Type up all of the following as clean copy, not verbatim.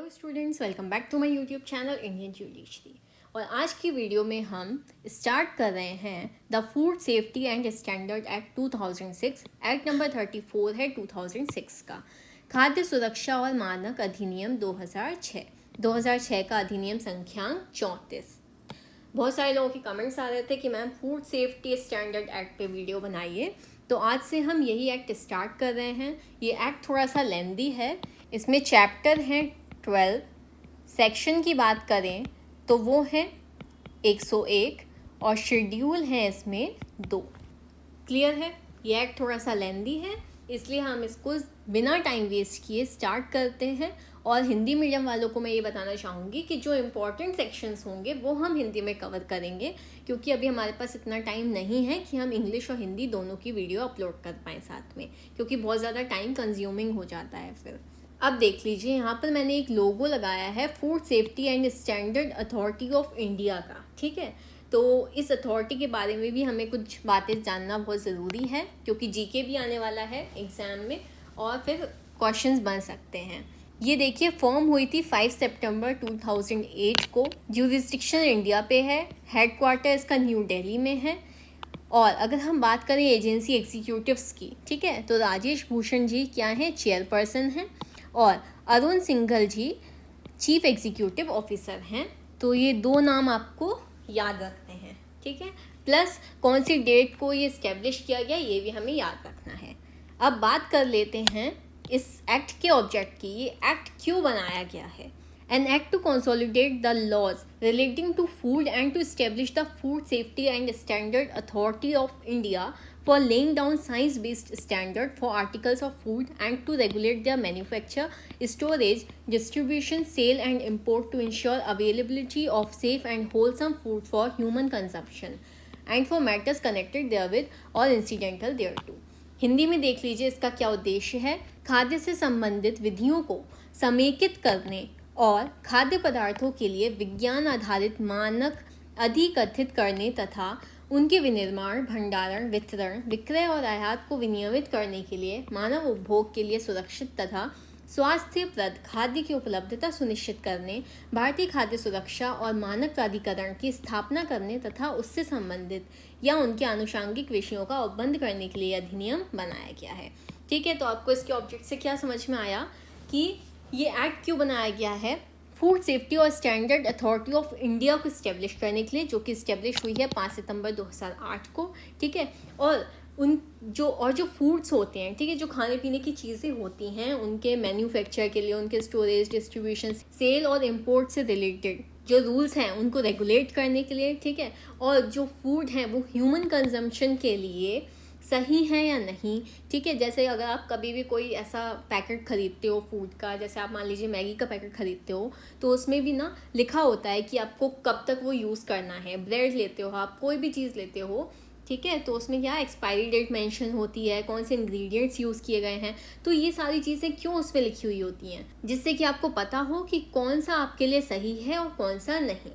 Hello students, welcome back to my YouTube channel Indian Judiciary. और आज की video में हम स्टार्ट कर रहे हैं the food safety and standard act 2006। Act number 34 है 2006 का, खाद्य सुरक्षा और मानक अधिनियम 2006 का अधिनियम संख्यांक 34। बहुत सारे लोगों के कमेंट्स आ रहे थे कि ma'am food safety standard act पे वीडियो बनाइए, तो आज से हम यही एक्ट स्टार्ट कर रहे हैं। ये एक्ट थोड़ा सा लेंदी है, इसमें चैप्टर हैं 12। सेक्शन की बात करें तो वो है 101 और शेड्यूल है इसमें 2। क्लियर है? ये एक्ट थोड़ा सा लेंदी है, इसलिए हम इसको बिना टाइम वेस्ट किए स्टार्ट करते हैं। और हिंदी मीडियम वालों को मैं ये बताना चाहूँगी कि जो इम्पोर्टेंट सेक्शंस होंगे वो हम हिंदी में कवर करेंगे, क्योंकि अभी हमारे पास इतना टाइम नहीं है कि हम इंग्लिश और हिंदी दोनों की वीडियो अपलोड कर पाएँ साथ में, क्योंकि बहुत ज़्यादा टाइम कंज्यूमिंग हो जाता है फिर। अब देख लीजिए, यहाँ पर मैंने एक लोगो लगाया है food safety and standard authority of India का। ठीक है, तो इस अथॉरिटी के बारे में भी हमें कुछ बातें जानना बहुत ज़रूरी है, क्योंकि जीके भी आने वाला है एग्ज़ाम में और फिर क्वेश्चंस बन सकते हैं। ये देखिए, फॉर्म हुई थी 5 सितंबर 2008 को। ज्यूरिसडिक्शन इंडिया पे है, हेडक्वार्टर इसका न्यू दिल्ली में है। और अगर हम बात करें एजेंसी एग्जीक्यूटिव्स की, ठीक है, तो राजेश भूषण जी क्या हैं, चेयरपर्सन हैं, और अरुण सिंघल जी चीफ एग्जीक्यूटिव ऑफिसर हैं। तो ये दो नाम आपको याद रखने हैं, ठीक है। प्लस कौन सी डेट को ये इस्टेब्लिश किया गया, ये भी हमें याद रखना है। अब बात कर लेते हैं इस एक्ट के ऑब्जेक्ट की। ये एक्ट क्यों बनाया गया है? An act to consolidate the laws relating to food and to establish the Food Safety and Standard Authority of India for laying down science-based standard for articles of food and to regulate their manufacture, storage, distribution, sale and import to ensure availability of safe and wholesome food for human consumption and for matters connected therewith or incidental thereto। Hindi में देख लीजिए इसका क्या उद्देश्य है। खाद्य से संबंधित विधियों को समेकित करने और खाद्य पदार्थों के लिए विज्ञान आधारित मानक अधिकथित करने तथा उनके विनिर्माण, भंडारण, वितरण, विक्रय और आयात को विनियमित करने के लिए मानव उपभोग के लिए सुरक्षित तथा स्वास्थ्यप्रद खाद्य की उपलब्धता सुनिश्चित करने, भारतीय खाद्य सुरक्षा और मानक प्राधिकरण की स्थापना करने तथा उससे संबंधित या उनके आनुषंगिक विषयों का उपबंध करने के लिए अधिनियम बनाया गया है। ठीक है, तो आपको इसके ऑब्जेक्ट से क्या समझ में आया कि ये एक्ट क्यों बनाया गया है? फूड सेफ्टी और स्टैंडर्ड अथॉरिटी ऑफ इंडिया को इस्टेब्लिश करने के लिए, जो कि इस्टेब्लिश हुई है 5 सितंबर 2008 को। ठीक है, और जो फूड्स होते हैं, ठीक है, जो खाने पीने की चीज़ें होती हैं, उनके मैन्युफैक्चर के लिए, उनके स्टोरेज, डिस्ट्रीब्यूशन, सेल और इम्पोर्ट से रिलेटेड जो रूल्स हैं उनको रेगुलेट करने के लिए, ठीक है, और जो फूड हैं वो ह्यूमन कंजम्पशन के लिए सही है या नहीं। ठीक है, जैसे अगर आप कभी भी कोई ऐसा पैकेट खरीदते हो फूड का, जैसे आप मान लीजिए मैगी का पैकेट खरीदते हो, तो उसमें भी ना लिखा होता है कि आपको कब तक वो यूज़ करना है। ब्रेड लेते हो आप, कोई भी चीज़ लेते हो, ठीक है, तो उसमें क्या एक्सपायरी डेट मेंशन होती है, कौन से इंग्रेडिएंट्स यूज़ किए गए हैं। तो ये सारी चीज़ें क्यों उस पर लिखी हुई होती हैं? जिससे कि आपको पता हो कि कौन सा आपके लिए सही है और कौन सा नहीं।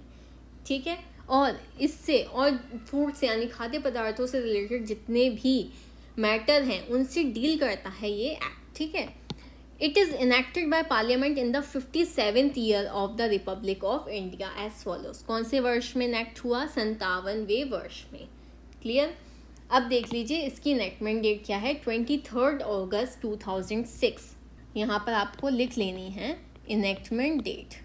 ठीक है, और इससे और फूड से यानी खाद्य पदार्थों से रिलेटेड जितने भी मैटर हैं उनसे डील करता है ये एक्ट। ठीक है, it is enacted by parliament in the 57th year of the Republic of India as follows. कौन से वर्ष में इनेक्ट हुआ? 57वें वर्ष में। क्लियर? अब देख लीजिए इसकी इनेक्टमेंट डेट क्या है, 23 अगस्त 2006। यहाँ पर आपको लिख लेनी है इनेक्टमेंट डेट।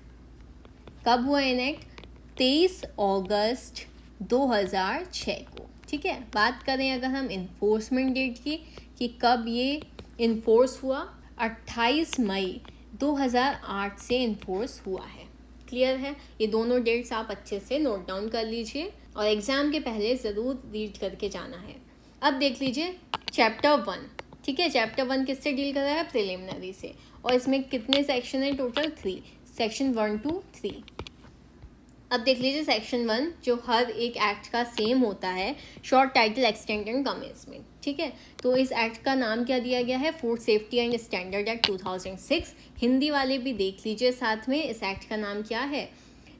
कब हुआ इनेक्ट? 23 अगस्त 2006 को। ठीक है, बात करें अगर हम इन्फोर्समेंट डेट की कि कब ये इन्फोर्स हुआ, 28 मई 2008 से इन्फोर्स हुआ है। क्लियर है? ये दोनों डेट्स आप अच्छे से नोट डाउन कर लीजिए और एग्ज़ाम के पहले ज़रूर रीड करके जाना है। अब देख लीजिए चैप्टर 1। ठीक है, चैप्टर 1 किससे डील कर रहा है? प्रिलिमिनरी से। और इसमें कितने सेक्शन हैं? Total 3, section 1 to 3। अब देख लीजिए सेक्शन 1 जो हर एक एक्ट का सेम होता है, short title, extent and commencement. ठीक है, तो इस एक्ट का नाम क्या दिया गया है? Food safety and standard act 2006। Hindi वाले भी देख लीजिए साथ में, इस एक्ट का नाम क्या है?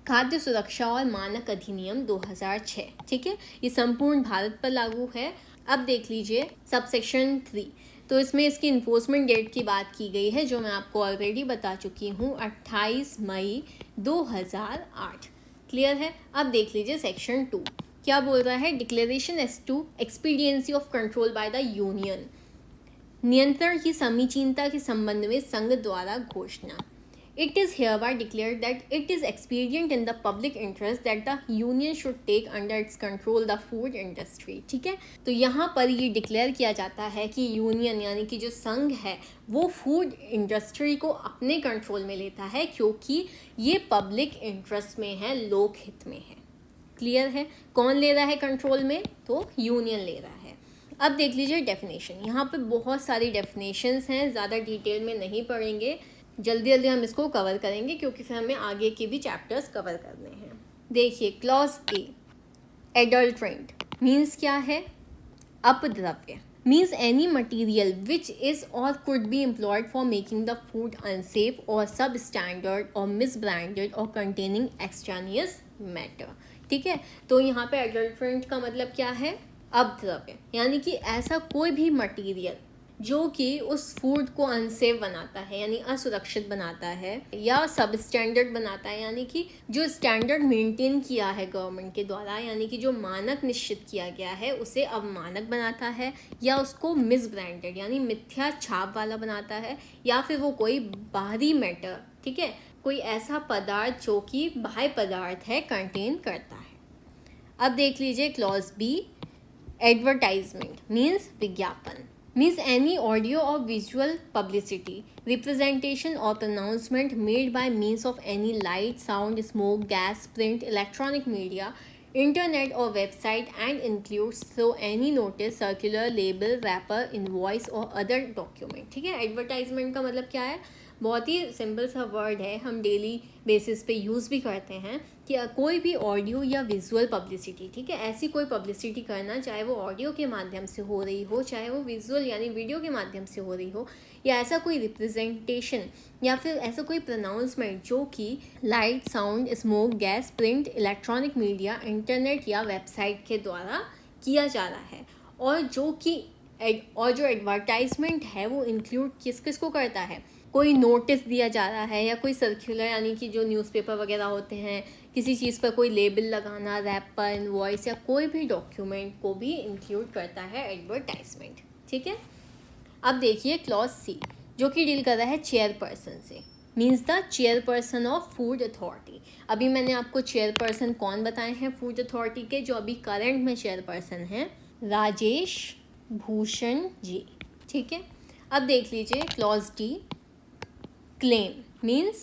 खाद्य सुरक्षा और मानक अधिनियम 2006। ठीक है, ये संपूर्ण भारत पर लागू है। अब देख लीजिए सब सेक्शन 3। तो इसमें इसकी इन्फोर्समेंट डेट की बात की गई है जो मैं आपको ऑलरेडी बता चुकी हूँ, 28 मई 2008। क्लियर है। अब देख लीजिए सेक्शन 2 क्या बोल रहा है। Declaration as to expediency of control by the union, नियंत्रण की समीचीनता के संबंध में संघ द्वारा घोषणा। It is hereby declared that it is expedient in the public interest that the union should take under its control the food industry। ठीक है, तो यहाँ पर ये डिक्लेयर किया जाता है कि यूनियन यानी कि जो संघ है वो फूड इंडस्ट्री को अपने कंट्रोल में लेता है क्योंकि ये पब्लिक इंटरेस्ट में है, लोक हित में है। क्लियर है। कौन ले रहा है कंट्रोल में? तो यूनियन ले रहा है। अब देख लीजिए डेफिनेशन। यहाँ पे बहुत सारी डेफिनेशंस हैं, ज़्यादा डिटेल में नहीं पढ़ेंगे, जल्दी जल्दी हम इसको कवर करेंगे क्योंकि फिर हमें आगे के भी चैप्टर्स कवर करने हैं। देखिए क्लॉज ए, एडल्ट्रेंट मीन्स क्या है? अपद्रव्य। Means any material which is और could be employed for making the food unsafe और सब स्टैंडर्ड और मिस ब्रांडेड और कंटेनिंग एक्सट्रानियस मैटर। ठीक है, तो यहाँ पे एडल्ट्रेंट का मतलब क्या है? अपद्रव्य, यानी कि ऐसा कोई भी मटीरियल जो कि उस फूड को अनसेफ बनाता है यानी असुरक्षित बनाता है, या सब स्टैंडर्ड बनाता है यानी कि जो स्टैंडर्ड मेंटेन किया है गवर्नमेंट के द्वारा, यानी कि जो मानक निश्चित किया गया है उसे अवमानक बनाता है, या उसको मिस ब्रांडेड यानी मिथ्या छाप वाला बनाता है, या फिर वो कोई बाहरी मैटर, ठीक है, कोई ऐसा पदार्थ जो कि बाह्य पदार्थ है, कंटेन करता है। अब देख लीजिए क्लॉज बी, एडवर्टाइजमेंट मीन्स विज्ञापन। Means any audio or visual publicity, representation or pronouncement made by means of any light, sound, smoke, gas, print, electronic media, internet or website, and includes so any notice, circular, label, wrapper, invoice or other document। ठीक है, advertisement का मतलब क्या है? बहुत ही simple सा word है, हम डेली बेसिस पे यूज़ भी करते हैं कि कोई भी ऑडियो या विजुअल पब्लिसिटी, ठीक है, ऐसी कोई पब्लिसिटी करना, चाहे वो ऑडियो के माध्यम से हो रही हो, चाहे वो विजुअल यानी वीडियो के माध्यम से हो रही हो, या ऐसा कोई रिप्रेजेंटेशन या फिर ऐसा कोई प्रोनाउंसमेंट जो कि light, sound, smoke, gas, print, electronic media, internet या वेबसाइट के द्वारा किया जा रहा है, और जो एडवर्टाइजमेंट है वो इंक्लूड किस किस को करता है? कोई नोटिस दिया जा रहा है या कोई सर्कुलर यानी कि जो न्यूज़पेपर वगैरह होते हैं, किसी चीज़ पर कोई लेबल लगाना, रैपर, इनवॉइस या कोई भी डॉक्यूमेंट को भी इंक्लूड करता है एडवर्टाइजमेंट। ठीक है, अब देखिए क्लॉज सी जो कि डील कर रहा है चेयरपर्सन से। Means the chairperson of food authority. अभी मैंने आपको चेयरपर्सन कौन बताए हैं फूड अथॉरिटी के, जो अभी करंट में चेयरपर्सन हैं, राजेश भूषण जी। ठीक है, अब देख लीजिए क्लॉज डी, क्लेम मीन्स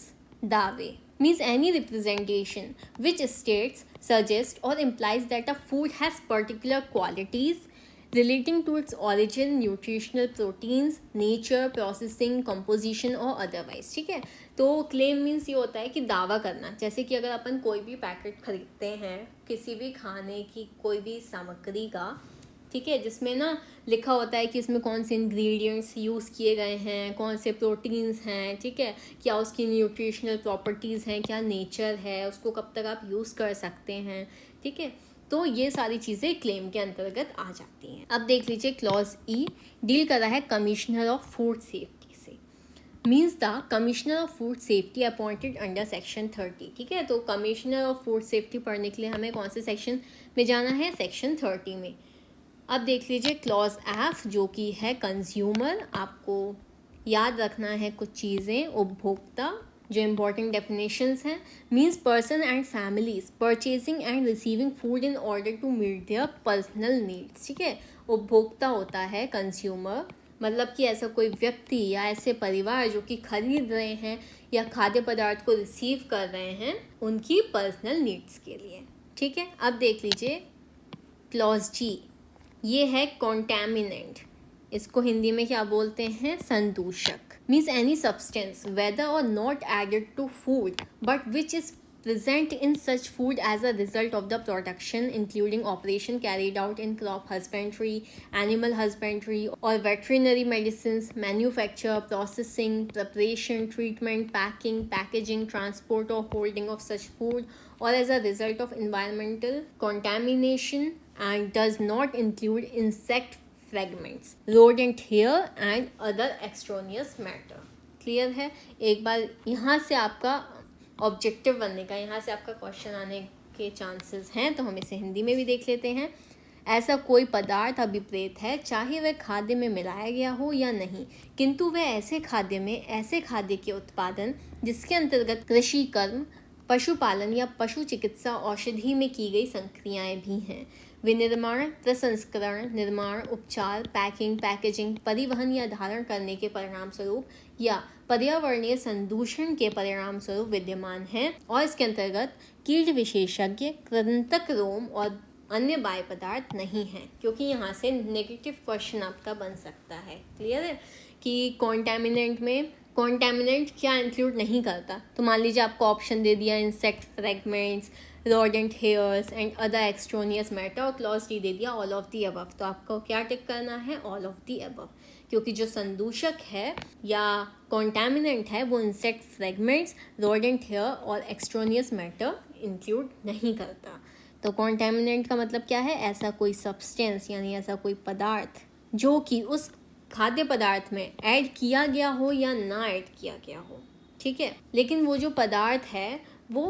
दावे। Means any representation which states, suggests or implies that a food has particular qualities relating to its origin, nutritional proteins, nature, processing, composition or otherwise। ठीक है, तो क्लेम मीन्स ये होता है कि दावा करना। जैसे कि अगर अपन कोई भी पैकेट खरीदते हैं किसी भी खाने की कोई भी सामग्री का, ठीक है, जिसमें ना लिखा होता है कि इसमें कौन से इंग्रेडिएंट्स यूज़ किए गए हैं, कौन से प्रोटीन्स हैं, ठीक है, क्या उसकी न्यूट्रिशनल प्रॉपर्टीज़ हैं, क्या नेचर है, उसको कब तक आप यूज़ कर सकते हैं। ठीक है, तो ये सारी चीज़ें क्लेम के अंतर्गत आ जाती हैं। अब देख लीजिए क्लॉज ई डील कर रहा है कमिश्नर ऑफ फूड सेफ्टी से। Means the commissioner of food safety appointed under section 30। ठीक है, तो कमिश्नर ऑफ फूड सेफ्टी पढ़ने के लिए हमें कौन से सेक्शन में जाना है? सेक्शन 30 में। अब देख लीजिए क्लॉज एफ जो कि है कंज्यूमर। आपको याद रखना है कुछ चीज़ें, उपभोक्ता, जो इम्पॉर्टेंट डेफिनेशंस हैं। Means person and families purchasing and receiving food in order to meet their personal needs. ठीक है, उपभोक्ता होता है कंज्यूमर, मतलब कि ऐसा कोई व्यक्ति या ऐसे परिवार जो कि खरीद रहे हैं या खाद्य पदार्थ को रिसीव कर रहे हैं उनकी पर्सनल नीड्स के लिए। ठीक है, अब देख लीजिए क्लॉज जी, ये है कॉन्टैमिनेंट। इसको हिंदी में क्या बोलते हैं? संदूषक। Means any substance whether or not added to food but which is present in such food as a result of the production, including operation carried out in crop husbandry, animal husbandry or veterinary medicines, manufacture, processing, preparation, treatment, packing, packaging, transport or holding of such food, or as a result of environmental contamination and does not include insect fragments, rodent hair and other extraneous matter. Clear है? एक बार यहाँ से आपका objective बनने का, यहाँ से आपका क्वेश्चन आने के चांसेस हैं, तो हम इसे हिंदी में भी देख लेते हैं. ऐसा कोई पदार्थ अभिप्रेत है, चाहे वह खाद्य में मिलाया गया हो या नहीं, किंतु वह ऐसे खाद्य के उत्पादन जिसके अंतर्गत कृषि कर्म, पशुपालन या पशु चिकित्सा औषधि में की गई संक्रियाएं भी हैं. विनिर्माण, प्रसंस्करण, निर्माण, उपचार, पैकिंग, पैकेजिंग, परिवहन या धारण करने के परिणाम स्वरूप या पर्यावरणीय संदूषण के परिणाम स्वरूप विद्यमान है, और इसके अंतर्गत कीट विशेषज्ञ, कृंतक रोम और अन्य बाह्य पदार्थ नहीं हैं. क्योंकि यहाँ से नेगेटिव क्वेश्चन आपका बन सकता है. क्लियर है कि कॉन्टैमिनेंट में कॉन्टैमिनेंट क्या इंक्लूड नहीं करता. तो मान लीजिए आपको ऑप्शन दे दिया insect fragments, rodent hairs and other extraneous matter, और क्लॉज डी दे दिया ऑल ऑफ दी अबव. तो आपको क्या टिक करना है? All of the above. क्योंकि जो संदूषक है या कॉन्टैमिनेंट है वो इंसेक्ट फ्रेगमेंट्स, rodent hair और एक्सट्रोनियस मैटर इंक्लूड नहीं करता. तो कॉन्टैमिनेंट का मतलब क्या है? ऐसा कोई सब्सटेंस यानी ऐसा कोई पदार्थ जो कि उस खाद्य पदार्थ में ऐड किया गया हो या ना ऐड किया गया हो. ठीक है, लेकिन वो जो पदार्थ है वो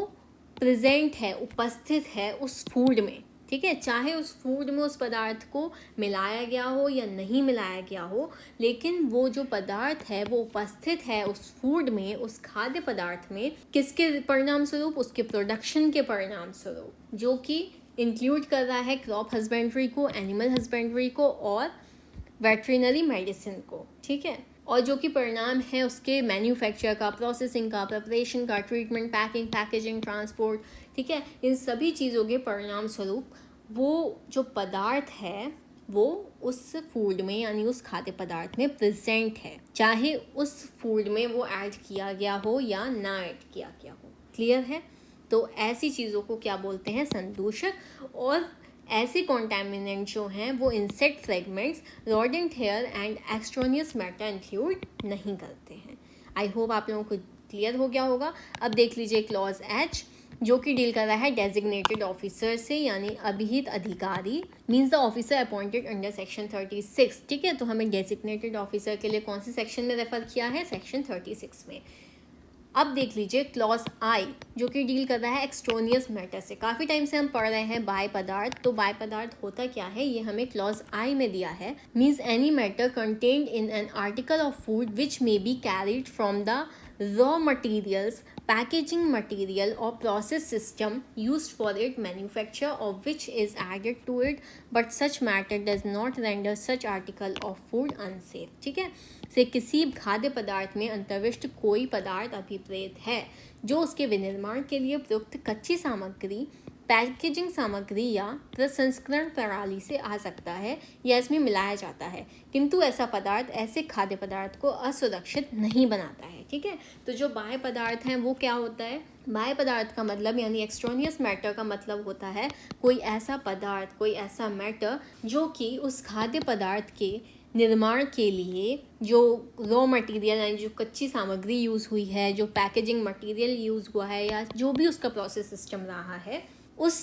प्रेजेंट है, उपस्थित है उस फूड में. ठीक है, चाहे उस फूड में उस पदार्थ को मिलाया गया हो या नहीं मिलाया गया हो, लेकिन वो जो पदार्थ है वो उपस्थित है उस फूड में, उस खाद्य पदार्थ में. किसके परिणाम स्वरूप? उसके प्रोडक्शन के परिणाम स्वरूप, जो कि इंक्लूड कर रहा है क्रॉप हस्बेंड्री को, एनिमल हस्बेंड्री को और वेटरिनरी मेडिसिन को. ठीक है, और जो कि परिणाम है उसके मैन्युफैक्चर का, प्रोसेसिंग का, प्रिपरेशन का, ट्रीटमेंट, पैकिंग, पैकेजिंग, ट्रांसपोर्ट. ठीक है, इन सभी चीज़ों के परिणाम स्वरूप वो जो पदार्थ है वो उस फूड में यानी उस खाद्य पदार्थ में प्रेजेंट है, चाहे उस फूड में वो ऐड किया गया हो या ना ऐड किया गया हो. क्लियर है? तो ऐसी चीज़ों को क्या बोलते हैं? संदूषक. और ऐसे कॉन्टैमिनेंट जो हैं वो insect fragments, rodent hair and extraneous matter include नहीं करते हैं. आई होप आप लोगों को क्लियर हो गया होगा. अब देख लीजिए क्लॉज एच, जो कि डील कर रहा है डेजिग्नेटेड ऑफिसर से, यानी अभिहित अधिकारी, means the officer appointed under section 36. ठीक है, तो हमें डेजिग्नेटेड ऑफिसर के लिए कौन से सेक्शन में रेफर किया है? सेक्शन 36 में. अब देख लीजिए क्लॉज आई, जो कि डील कर रहा है एक्सट्रोनियस मैटर से. काफ़ी टाइम से हम पढ़ रहे हैं बाय पदार्थ. तो बाय पदार्थ होता क्या है ये हमें क्लॉज आई में दिया है. Means any matter contained in an article of food which may be carried from the raw materials, packaging material or process system used for its manufacture or which is added to it, but such matter does not render such article of food unsafe. ठीक है, से किसी खाद्य पदार्थ में अंतर्विष्ट कोई पदार्थ अभिप्रेत है जो उसके विनिर्माण के लिए प्रयुक्त कच्ची सामग्री, पैकेजिंग सामग्री या प्रसंस्करण प्रणाली से आ सकता है या इसमें मिलाया जाता है, किंतु ऐसा पदार्थ ऐसे खाद्य पदार्थ को असुरक्षित नहीं बनाता है. ठीक है, तो जो बाह्य पदार्थ हैं वो क्या होता है? बाह्य पदार्थ का मतलब यानी एक्सट्रोनियस मैटर का मतलब होता है कोई ऐसा पदार्थ, कोई ऐसा मैटर जो कि उस खाद्य पदार्थ के निर्माण के लिए जो रॉ मटेरियल यानी जो कच्ची सामग्री यूज़ हुई है, जो पैकेजिंग मटेरियल यूज़ हुआ है या जो भी उसका प्रोसेस सिस्टम रहा है, उस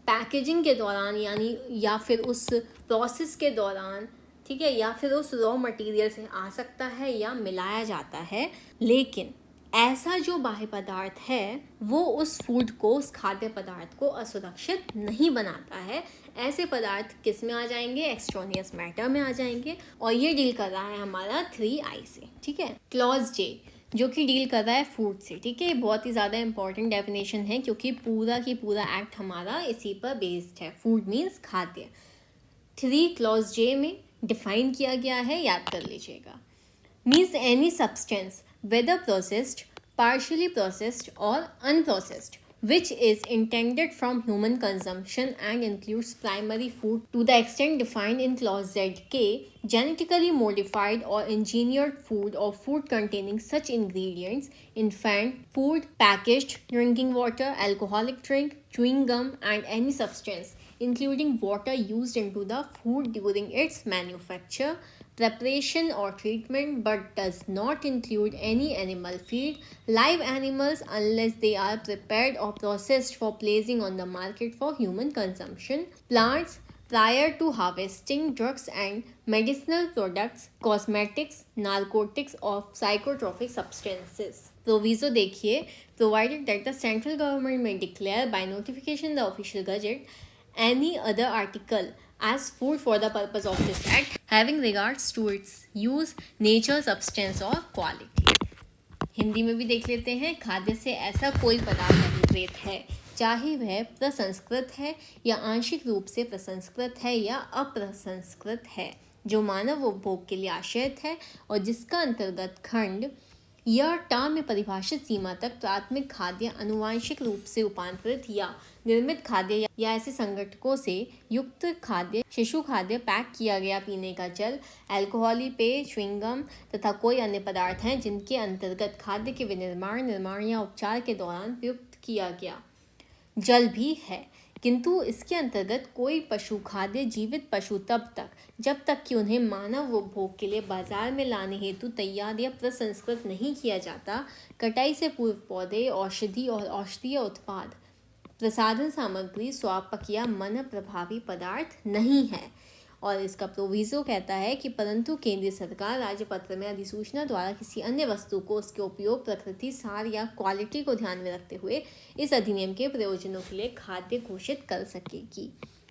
पैकेजिंग के दौरान यानी या फिर उस प्रोसेस के दौरान, ठीक है, या फिर उस रॉ मटेरियल से आ सकता है या मिलाया जाता है. लेकिन ऐसा जो बाह्य पदार्थ है वो उस फूड को, उस खाद्य पदार्थ को असुरक्षित नहीं बनाता है. ऐसे पदार्थ किस में आ जाएंगे? एक्सट्रोनियस मैटर में आ जाएंगे. और ये डील कर रहा है हमारा 3I से. ठीक है, क्लॉज जे जो कि डील कर रहा है फूड से. ठीक है, बहुत ही ज़्यादा इंपॉर्टेंट डेफिनेशन है क्योंकि पूरा की पूरा एक्ट हमारा इसी पर बेस्ड है. फूड मीन्स खाद्य. 3 क्लॉज जे में डिफाइन किया गया है, याद कर लीजिएगा. Means any substance whether processed, partially processed or unprocessed, which is intended from human consumption and includes primary food to the extent defined in clause ZK, genetically modified or engineered food or food containing such ingredients, infant food, packaged drinking water, alcoholic drink, chewing gum and any substance including water used into the food during its manufacture, preparation or treatment, but does not include any animal feed, live animals unless they are prepared or processed for placing on the market for human consumption, plants, prior to harvesting drugs and medicinal products, cosmetics, narcotics or psychotropic substances. Proviso देखिए, provided that the central government may declare by notification in the official gazette any other article as food for the purpose of this act having regards to its use, nature, substance or quality. Hindi में भी देख लेते हैं। खाद्य से ऐसा कोई पदार्थ अधिकृत है, चाहे वह प्रसंस्कृत है या आंशिक रूप से प्रसंस्कृत है या अप्रसंस्कृत है, जो मानव उपभोग के लिए आश्रित है और जिसका अंतर्गत खंड या टर्म में परिभाषित सीमा तक प्राथमिक खाद्य आनुवांशिक रूप से रूपांतरित या निर्मित खाद्य या ऐसे संगठकों से युक्त खाद्य, शिशु खाद्य, पैक किया गया पीने का जल, अल्कोहली पेय, च्युइंगम तथा कोई अन्य पदार्थ हैं जिनके अंतर्गत खाद्य के विनिर्माण, निर्माण या उपचार के दौरान प्रयुक्त किया गया जल भी है, किंतु इसके अंतर्गत कोई पशु खाद्य जीवित पशु तब तक जब तक कि उन्हें मानव उपभोग के लिए बाजार में लाने हेतु तैयार या प्रसंस्कृत नहीं किया जाता, कटाई से पूर्व पौधे, औषधि और औषधीय उत्पाद, प्रसाधन सामग्री, स्वापक या मन प्रभावी पदार्थ नहीं है। और इसका प्रोविजो कहता है कि परंतु केंद्रीय सरकार राज्यपत्र में अधिसूचना द्वारा किसी अन्य वस्तु को उसके उपयोग, प्रकृति, सार या क्वालिटी को ध्यान में रखते हुए इस अधिनियम के प्रयोजनों के लिए खाद्य घोषित कर सकेगी।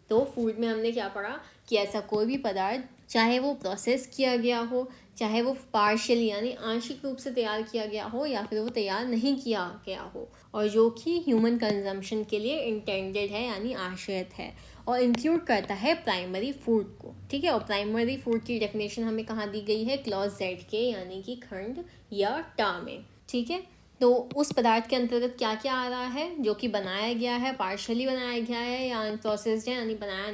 तो फूड में हमने क्या पढ़ा कि ऐसा कोई भी पदार्थ, चाहे वो प्रोसेस किया गया हो, चाहे वो पार्शियली यानी आंशिक रूप से तैयार किया गया हो या फिर वो तैयार नहीं किया गया हो, और जो कि ह्यूमन कंजम्पशन के लिए इंटेंडेड है यानी आश्रित है, और इंक्लूड करता है प्राइमरी फूड को। ठीक है, और प्राइमरी फूड की डेफिनेशन हमें कहाँ दी गई है? क्लॉज जेड के यानी कि खंड या टर्म में। ठीक है, तो उस पदार्थ के अंतर्गत क्या क्या आ रहा है? जो कि बनाया गया है, पार्शली बनाया गया है या अनप्रोसेस्ड है यानी बनाया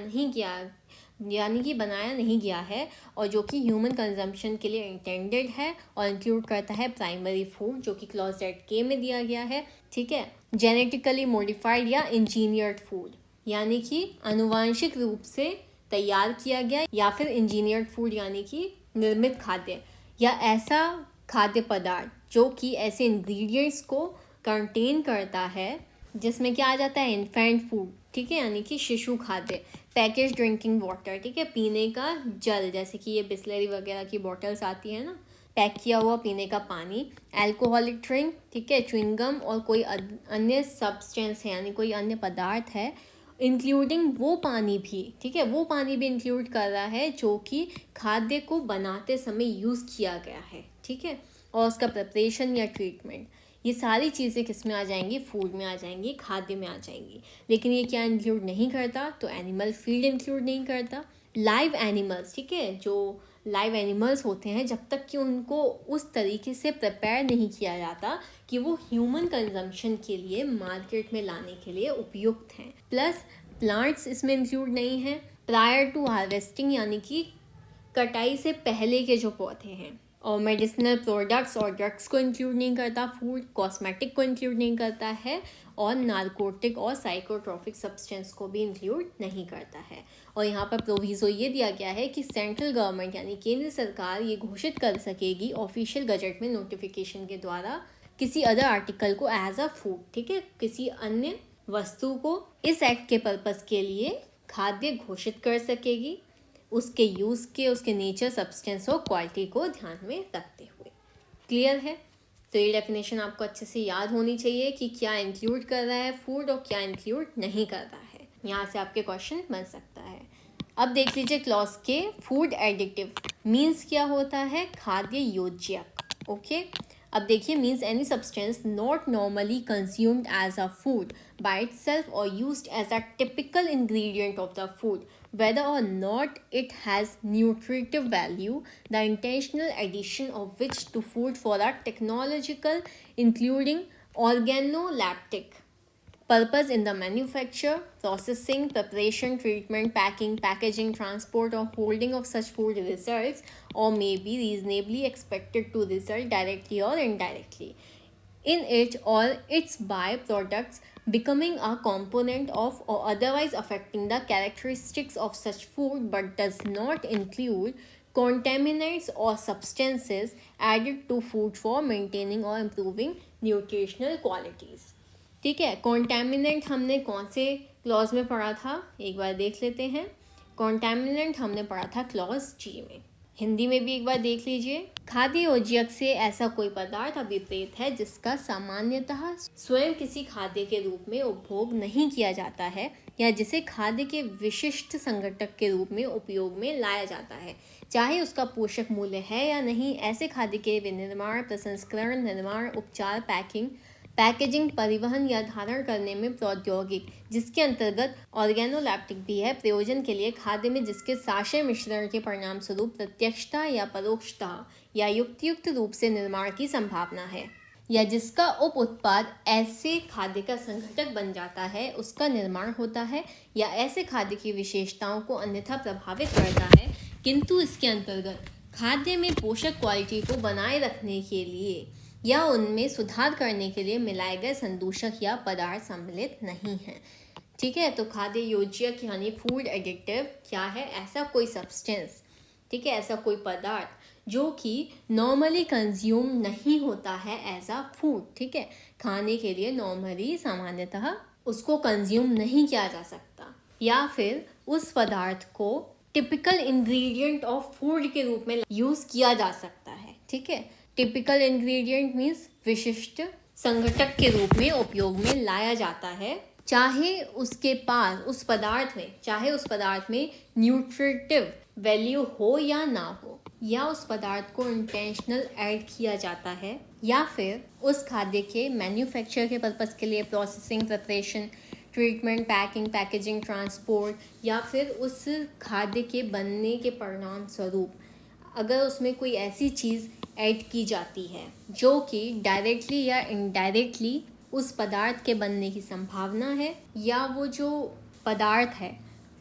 नहीं गया है, और जो कि ह्यूमन कंजम्पशन के लिए इंटेंडेड है, और इंक्लूड करता है प्राइमरी फूड जो कि क्लॉज जेड के में दिया गया है। ठीक है, जेनेटिकली मॉडिफाइड या इंजीनियर्ड फूड यानी कि आनुवांशिक रूप से तैयार किया गया, या फिर इंजीनियर्ड फूड यानी कि निर्मित खाद्य, या ऐसा खाद्य पदार्थ जो कि ऐसे इंग्रेडिएंट्स को कंटेन करता है जिसमें क्या आ जाता है? Infant food. ठीक है, यानी कि शिशु खाद्य, पैकेज ड्रिंकिंग वाटर, ठीक है, पीने का जल, जैसे कि ये बिस्लरी वगैरह की बॉटल्स आती है ना, पैक किया हुआ पीने का पानी, अल्कोहलिक ड्रिंक, ठीक है, च्युइंगम और कोई अन्य सब्सटेंस है यानी कोई अन्य पदार्थ है, इंक्लूडिंग वो पानी भी, ठीक है, वो पानी भी इंक्लूड कर रहा है जो कि खाद्य को बनाते समय यूज़ किया गया है। ठीक है, और उसका प्रिपरेशन या ट्रीटमेंट, ये सारी चीज़ें किस में आ जाएंगी? फूड में आ जाएंगी, खाद्य में आ जाएंगी। लेकिन ये क्या इंक्लूड नहीं करता? तो एनिमल फीड इंक्लूड नहीं करता। लाइव एनिमल्स, ठीक है, जो लाइव एनिमल्स होते हैं, जब तक कि उनको उस तरीके से प्रिपेयर नहीं किया जाता कि वो ह्यूमन कंजम्पशन के लिए मार्केट में लाने के लिए उपयुक्त हैं। प्लस प्लांट्स इसमें इंक्लूड नहीं है। प्रायर टू हार्वेस्टिंग यानी कि कटाई से पहले के जो पौधे हैं, और मेडिसिनल प्रोडक्ट्स और ड्रग्स को इंक्लूड नहीं करता, फूड, कॉस्मेटिक को इंक्लूड नहीं करता है, और नार्कोटिक और साइकोट्रॉपिक सब्सटेंस को भी इंक्लूड नहीं करता है। और यहाँ पर प्रोविज़ो ये दिया गया है कि सेंट्रल गवर्नमेंट यानी केंद्र सरकार ये घोषित कर सकेगी ऑफिशियल गजट में नोटिफिकेशन के द्वारा किसी अदर आर्टिकल को एज अ फूड, ठीक है, किसी अन्य वस्तु को इस एक्ट के पर्पज़ के लिए खाद्य घोषित कर सकेगी, उसके यूज़ के, उसके नेचर, सब्सटेंस और क्वालिटी को ध्यान में रखते हुए। क्लियर है? तो ये डेफिनेशन आपको अच्छे से याद होनी चाहिए कि क्या इंक्लूड कर रहा है फूड और क्या इंक्लूड नहीं कर रहा है। यहाँ से आपके क्वेश्चन बन सकता है। अब देख लीजिए क्लॉज के, फूड एडिटिव मीन्स क्या होता है? खाद्य योज्यक। ओके, अब देखिए means any substance not normally consumed as a food by itself और used as a typical ingredient of the food whether or not it has nutritive value, the intentional addition of which to food for a technological, including organoleptic purpose in the manufacture, processing, preparation, treatment, packing, packaging, transport or holding of such food results or may be reasonably expected to result directly or indirectly in it or its byproducts becoming a component of or otherwise affecting the characteristics of such food but does not include contaminants or substances added to food for maintaining or improving nutritional qualities। ठीक है, कॉन्टेमिनेंट हमने कौन से clause में पढ़ा था? एक बार देख लेते हैं। कॉन्टैमिनेंट हमने पढ़ा था क्लॉज जी में। हिंदी में भी एक बार देख लीजिए। खाद्य योजक से ऐसा कोई पदार्थ अभिप्रेत है जिसका सामान्यतः स्वयं किसी खाद्य के रूप में उपभोग नहीं किया जाता है या जिसे खाद्य के विशिष्ट संघटक के रूप में उपयोग में लाया जाता है, चाहे उसका पोषक मूल्य है या नहीं। ऐसे खाद्य के विनिर्माण, प्रसंस्करण, निर्माण, उपचार, पैकेजिंग, परिवहन या धारण करने में प्रौद्योगिक, जिसके अंतर्गत ऑर्गेनोलैप्टिक भी है, प्रयोजन के लिए खाद्य में जिसके साशय मिश्रण के परिणाम स्वरूप प्रत्यक्षता या परोक्षता या युक्त रूप से निर्माण की संभावना है, या जिसका उप उत्पाद ऐसे खाद्य का संघटक बन जाता है, उसका निर्माण होता है, या ऐसे खाद्य की विशेषताओं को अन्यथा प्रभावित करता है, किंतु इसके अंतर्गत खाद्य में पोषक क्वालिटी को बनाए रखने के लिए या उनमें सुधार करने के लिए मिलाए गए संदूषक या पदार्थ सम्मिलित नहीं है। ठीक है, तो खाद्य योजक यानी फूड एडिटिव क्या है? ऐसा कोई सब्सटेंस, ठीक है, ऐसा कोई पदार्थ जो कि नॉर्मली कंज्यूम नहीं होता है एज अ फूड। ठीक है, खाने के लिए नॉर्मली सामान्यतः उसको कंज्यूम नहीं किया जा सकता, या फिर उस पदार्थ को टिपिकल इंग्रेडिएंट ऑफ फूड के रूप में यूज किया जा सकता है। ठीक है, टिपिकल इंग्रेडिएंट मीन्स विशिष्ट संघटक के रूप में उपयोग में लाया जाता है, चाहे उसके पास उस पदार्थ में न्यूट्रिटिव वैल्यू हो या ना हो, या उस पदार्थ को इंटेंशनल ऐड किया जाता है, या फिर उस खाद्य के मैन्युफैक्चर के पर्पस के लिए processing, preparation, treatment, packaging, transport, या फिर उस खाद्य के बनने के परिणाम स्वरूप अगर उसमें कोई ऐसी चीज़ ऐड की जाती है जो कि डायरेक्टली या इनडायरेक्टली उस पदार्थ के बनने की संभावना है, या वो जो पदार्थ है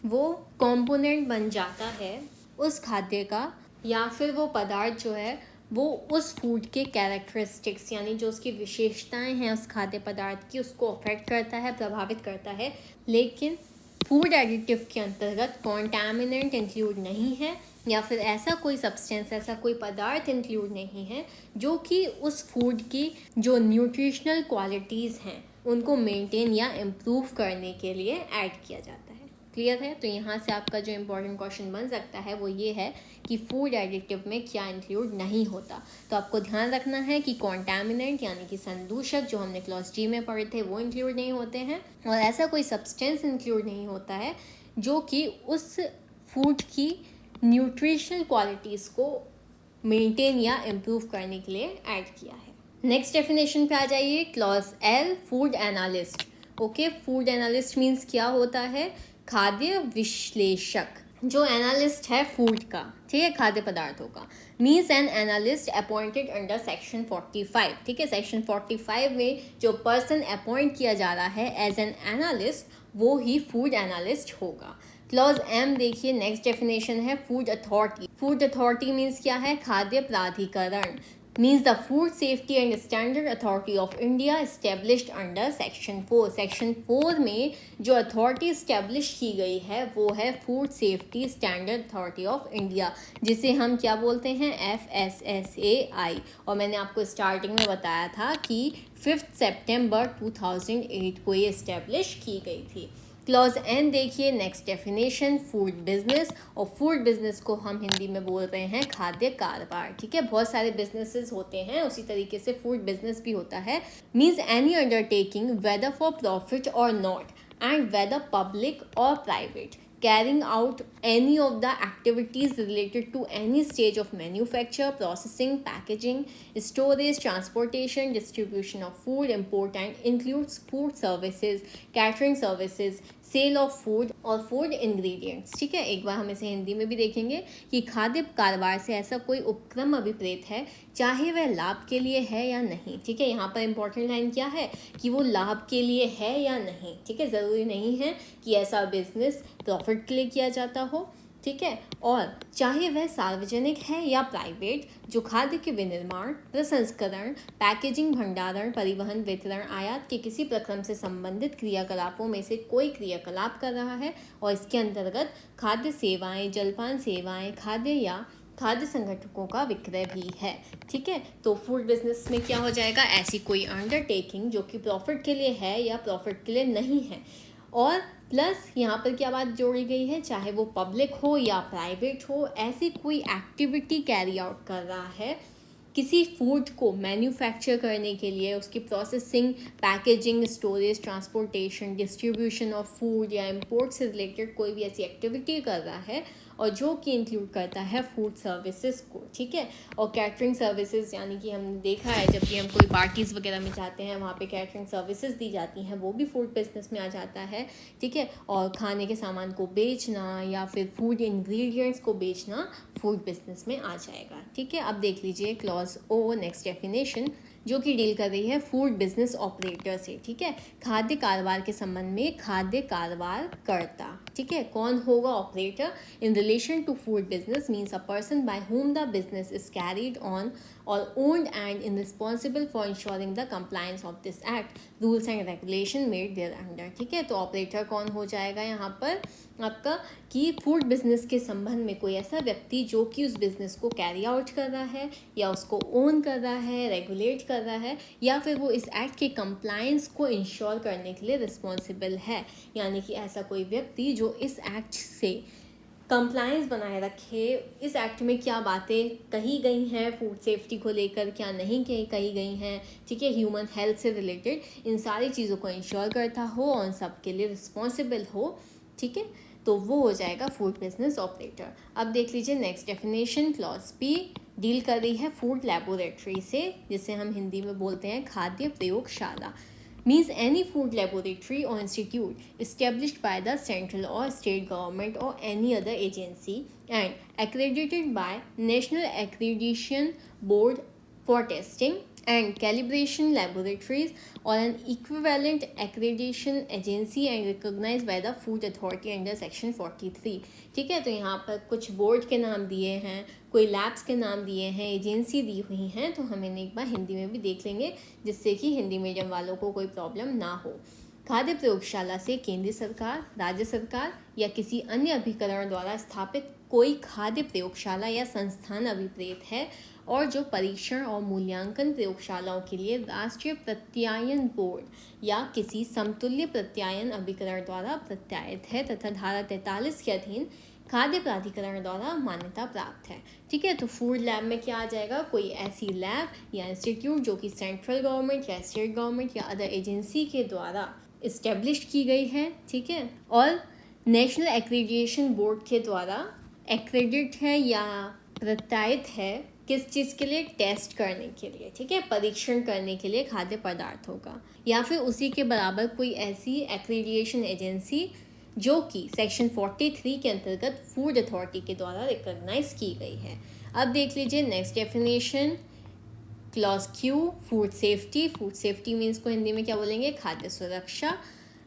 वो कंपोनेंट बन जाता है उस खाद्य का, या फिर वो पदार्थ जो है वो उस फूड के कैरेक्टरिस्टिक्स यानी जो उसकी विशेषताएं हैं उस खाद्य पदार्थ की, उसको अफेक्ट करता है, प्रभावित करता है। लेकिन फूड एडिटिव के अंतर्गत कॉन्टैमिनेंट इंक्लूड नहीं है, या फिर ऐसा कोई सब्सटेंस, ऐसा कोई पदार्थ इंक्लूड नहीं है जो कि उस फूड की जो न्यूट्रिशनल क्वालिटीज़ हैं उनको मेंटेन या इम्प्रूव करने के लिए ऐड किया जाता है। क्लियर है? तो यहाँ से आपका जो इम्पोर्टेंट क्वेश्चन बन सकता है वो ये है कि फूड एडिटिव में क्या इंक्लूड नहीं होता। तो आपको ध्यान रखना है कि कॉन्टैमिनेंट यानी कि संदूषक जो हमने क्लॉज जी में पढ़े थे वो इंक्लूड नहीं होते हैं, और ऐसा कोई सब्सटेंस इंक्लूड नहीं होता है जो कि उस फूड की न्यूट्रिशनल क्वालिटीज़ को मेंटेन या इम्प्रूव करने के लिए ऐड किया है। नेक्स्ट डेफिनेशन पे आ जाइए। Clause L, food analyst. Okay, food analyst means क्या होता है? खाद्य विश्लेषक। जो एनालिस्ट है फूड का, ठीक है, खाद्य पदार्थों का, means an analyst appointed under section 45। ठीक है, सेक्शन 45 में जो पर्सन अपॉइंट किया जा रहा है एज एन एनालिस्ट वो ही फूड एनालिस्ट होगा। क्लॉज एम देखिए, नेक्स्ट डेफिनेशन है food authority. Food authority means क्या है? खाद्य प्राधिकरण। Means the food safety and standard authority of India established under section 4। Section 4 में जो अथॉरिटी इस्टेब्लिश की गई है वो है food safety standard authority of India, जिसे हम क्या बोलते हैं? FSSAI। और मैंने आपको स्टार्टिंग में बताया था कि 5 सितंबर 2008 को ये इस्टेब्लिश की गई थी। क्लॉज एन देखिए, नेक्स्ट डेफिनेशन फूड बिजनेस। और फूड बिजनेस को हम हिंदी में बोल रहे हैं खाद्य कारोबार। ठीक है, बहुत सारे बिजनेसेस होते हैं, उसी तरीके से फूड बिजनेस भी होता है। Means any undertaking whether for profit or not and whether public or private carrying out any of the activities related to any stage of manufacture, processing, packaging, storage, transportation, distribution of food, import and includes food services, catering services, sale of food or food ingredients. ठीक है, एक बार हम इसे हिंदी में भी देखेंगे कि खाद्य कारोबार से ऐसा कोई उपक्रम अभिप्रेत है, चाहे वह लाभ के लिए है या नहीं। ठीक है, यहाँ पर इंपॉर्टेंट लाइन क्या है कि वो लाभ के लिए है या नहीं। ठीक है, ज़रूरी नहीं है कि ऐसा बिजनेस प्रॉफिट के लिए किया जाता हो। ठीक है, और चाहे वह सार्वजनिक है या प्राइवेट, जो खाद्य के विनिर्माण, प्रसंस्करण, पैकेजिंग, भंडारण, परिवहन, वितरण, आयात के किसी प्रक्रम से संबंधित क्रियाकलापों में से कोई क्रियाकलाप कर रहा है, और इसके अंतर्गत खाद्य सेवाएं, जलपान सेवाएं, खाद्य या खाद्य संगठकों का विक्रय भी है। ठीक है, तो फूड बिजनेस में क्या हो जाएगा? ऐसी कोई अंडरटेकिंग जो कि प्रॉफिट के लिए है या प्रॉफिट के लिए नहीं है, और प्लस यहाँ पर क्या बात जोड़ी गई है, चाहे वो पब्लिक हो या प्राइवेट हो, ऐसी कोई एक्टिविटी कैरी आउट कर रहा है किसी फूड को मैन्युफैक्चर करने के लिए, उसकी processing, packaging, storage, transportation, distribution of food या इंपोर्ट से रिलेटेड कोई भी ऐसी एक्टिविटी कर रहा है और जो कि इंक्लूड करता है फूड सर्विसेज को, ठीक है। और कैटरिंग सर्विसेज, यानी कि हमने देखा है जब भी हम कोई पार्टीज़ वगैरह में जाते हैं वहाँ पे कैटरिंग सर्विसेज दी जाती हैं, वो भी फूड बिजनेस में आ जाता है, ठीक है। और खाने के सामान को बेचना या फिर फूड इंग्रेडिएंट्स को बेचना फूड बिजनेस में आ जाएगा, ठीक है। अब देख लीजिए क्लॉज ओ, नेक्स्ट डेफिनेशन, जो कि डील कर रही है फूड बिजनेस ऑपरेटर से, ठीक है। खाद्य कारोबार के संबंध में खाद्य कारोबार करता, ठीक है। कौन होगा operator? In relation to food business means a person by whom the business is carried on or owned and is responsible for ensuring the compliance of this act, rules and regulation made thereunder, ठीक है। तो operator कौन हो जाएगा यहाँ पर आपका, कि फूड बिजनेस के संबंध में कोई ऐसा व्यक्ति जो कि उस बिजनेस को कैरी आउट कर रहा है या उसको ओन कर रहा है, रेगुलेट कर रहा है, या फिर वो इस एक्ट के कंप्लायंस को इंश्योर करने के लिए रिस्पॉन्सिबल है। यानी कि ऐसा कोई व्यक्ति जो इस एक्ट से कंप्लायंस बनाए रखे, इस एक्ट में क्या बातें कही गई हैं फूड सेफ्टी को लेकर, क्या नहीं कही गई हैं, ठीक है, ह्यूमन हेल्थ से रिलेटेड, इन सारी चीज़ों को इंश्योर करता हो और उन सब के लिए रिस्पॉन्सिबल हो, ठीक है। तो वो हो जाएगा फूड बिजनेस ऑपरेटर। अब देख लीजिए next definition, clause P deal कर रही है फूड लेबोरेटरी से, जिसे हम हिंदी में बोलते हैं खाद्य प्रयोगशाला। Means any food laboratory or institute established by the central or state government or any other agency and accredited by National Accreditation Board for testing and calibration laboratories or an equivalent accreditation agency and recognized by the Food Authority under Section 43, ठीक है। तो यहाँ पर कुछ board के नाम दिए हैं, कोई लैब्स के नाम दिए हैं, एजेंसी दी हुई हैं, तो हम इन्हें एक बार हिंदी में भी देख लेंगे जिससे कि हिंदी मीडियम वालों को कोई प्रॉब्लम ना हो। खाद्य प्रयोगशाला से केंद्र सरकार, राज्य सरकार या किसी अन्य अभिकरण द्वारा स्थापित कोई खाद्य प्रयोगशाला या संस्थान अभिप्रेत है और जो परीक्षण और मूल्यांकन प्रयोगशालाओं के लिए राष्ट्रीय प्रत्यायन बोर्ड या किसी समतुल्य प्रत्यायन अभिकरण द्वारा प्रत्यायित है तथा धारा 43 के अधीन खाद्य प्राधिकरण द्वारा मान्यता प्राप्त है, ठीक है। तो फूड लैब में क्या आ जाएगा, कोई ऐसी लैब या इंस्टीट्यूट जो कि सेंट्रल गवर्नमेंट या स्टेट गवर्नमेंट या अदर एजेंसी के द्वारा इस्टेब्लिश की गई है, ठीक है, और नेशनल एक्रीडिएशन बोर्ड के द्वारा एक्रेडिट है या प्रत्यायित है, किस चीज़ के लिए, टेस्ट करने के लिए, ठीक है, परीक्षण करने के लिए खाद्य पदार्थों का, या फिर उसी के बराबर कोई ऐसी एक्रीडिएशन एजेंसी जो कि सेक्शन 43 के अंतर्गत फूड अथॉरिटी के द्वारा रिकॉग्नाइज की गई है। अब देख लीजिए next definition, clause Q, food safety. Food safety means को हिंदी में क्या बोलेंगे, खाद्य सुरक्षा।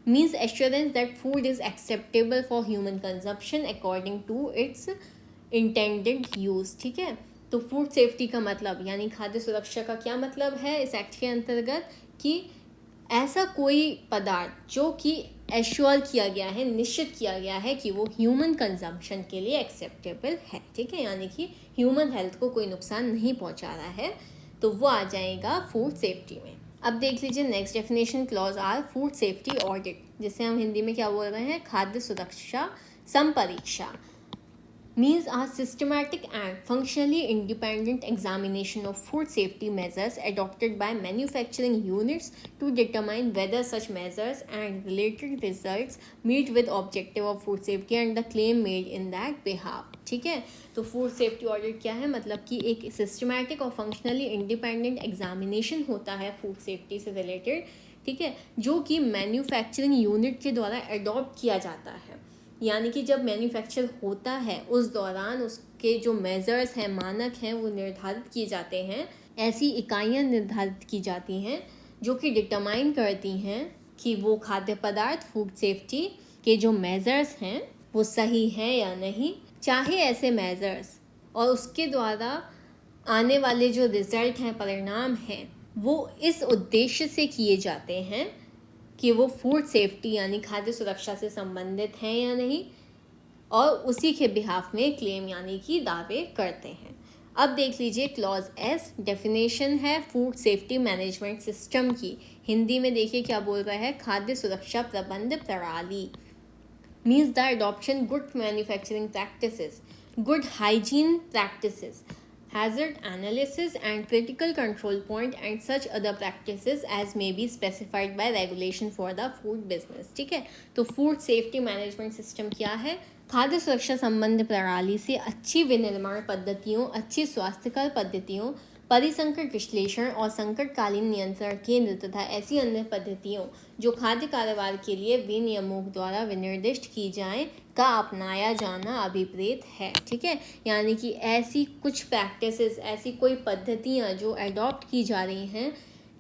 Means assurance that food is acceptable for human consumption according to its intended use, ठीक है। तो फूड सेफ्टी का मतलब यानी खाद्य सुरक्षा का क्या मतलब है इस एक्ट के अंतर्गत, कि ऐसा कोई पदार्थ जो कि एश्योर किया गया है, निश्चित किया गया है कि वो ह्यूमन कंजम्पशन के लिए एक्सेप्टेबल है, ठीक है, यानी कि ह्यूमन हेल्थ को कोई नुकसान नहीं पहुंचा रहा है, तो वो आ जाएगा फूड सेफ्टी में। अब देख लीजिए next definition, clause R, food safety audit, जिसे हम हिंदी में क्या बोल रहे हैं, खाद्य सुरक्षा संपरीक्षा। Means a systematic and functionally independent examination of food safety measures adopted by manufacturing units to determine whether such measures and related results meet with objective of food safety and the claim made in that behalf, ठीक है। तो food safety audit क्या है, मतलब कि एक systematic और functionally independent examination होता है फूड सेफ्टी से रिलेटेड, ठीक है, जो कि मैन्युफैक्चरिंग यूनिट के द्वारा अडॉप्ट किया जाता है। यानी कि जब मैन्युफैक्चर होता है उस दौरान उसके जो मेजर्स हैं, मानक हैं, वो निर्धारित किए जाते हैं, ऐसी इकाइयाँ निर्धारित की जाती हैं जो कि डिटरमाइन करती हैं कि वो खाद्य पदार्थ फूड सेफ्टी के जो मेजर्स हैं वो सही हैं या नहीं, चाहे ऐसे मेजर्स और उसके द्वारा आने वाले जो रिजल्ट हैं, परिणाम हैं, वो इस उद्देश्य से किए जाते हैं कि वो फूड सेफ्टी यानी खाद्य सुरक्षा से संबंधित हैं या नहीं, और उसी के बिहाफ में क्लेम यानी कि दावे करते हैं। अब देख लीजिए क्लॉज एस, डेफिनेशन है फूड सेफ्टी मैनेजमेंट सिस्टम की। हिंदी में देखिए क्या बोल रहा है, खाद्य सुरक्षा प्रबंध प्रणाली। Means the adoption good manufacturing practices, good hygiene practices, hazard analysis and critical control point and such other practices as may be specified by regulation for the food business। ठीक है, तो फूड सेफ्टी मैनेजमेंट सिस्टम क्या है? खाद्य सुरक्षा संबंध प्रणाली से अच्छी विनिर्माण पद्धतियों, अच्छी स्वास्थ्यकर पद्धतियों, परिसंकट विश्लेषण और संकटकालीन नियंत्रण केंद्र तथा ऐसी अन्य पद्धतियों जो खाद्य कारोबार के लिए विनियमों द्वारा विनिर्दिष्ट की जाएं का अपनाया जाना अभिप्रेत है। ठीक है, यानी कि ऐसी कुछ प्रैक्टिसेस, ऐसी कोई पद्धतियां जो अडॉप्ट की जा रही हैं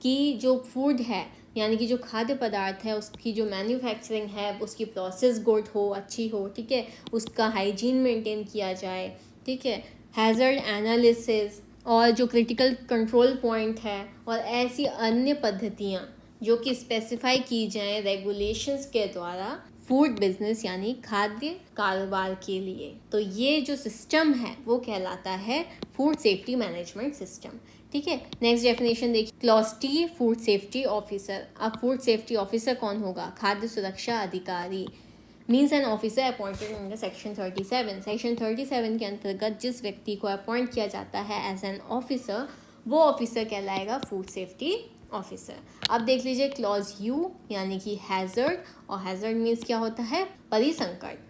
कि जो फूड है यानी कि जो खाद्य पदार्थ है उसकी जो मैन्युफैक्चरिंग है उसकी प्रोसेस गुड हो, अच्छी हो। ठीक है, उसका हाइजीन मेंटेन किया जाए। ठीक है, हैज़र्ड एनालिसिस और जो क्रिटिकल कंट्रोल पॉइंट है और ऐसी अन्य पद्धतियाँ जो कि स्पेसिफाई की जाएं रेगुलेशंस के द्वारा फूड बिजनेस यानी खाद्य कारोबार के लिए। तो ये जो सिस्टम है वो कहलाता है फूड सेफ्टी मैनेजमेंट सिस्टम। ठीक है, नेक्स्ट डेफिनेशन देखिए, clause T, food safety officer. अब फूड सेफ्टी ऑफिसर कौन होगा? खाद्य सुरक्षा अधिकारी। Means an officer appointed under section 37। Section 37 के अंतर्गत जिस व्यक्ति को अपॉइंट किया जाता है एज एन ऑफिसर, वो ऑफिसर कहलाएगा फूड सेफ्टी ऑफिसर। अब देख लीजिए क्लॉज यू यानी कि हैज़र्ड, और हैज़र्ड मीन्स क्या होता है? परिसंकट।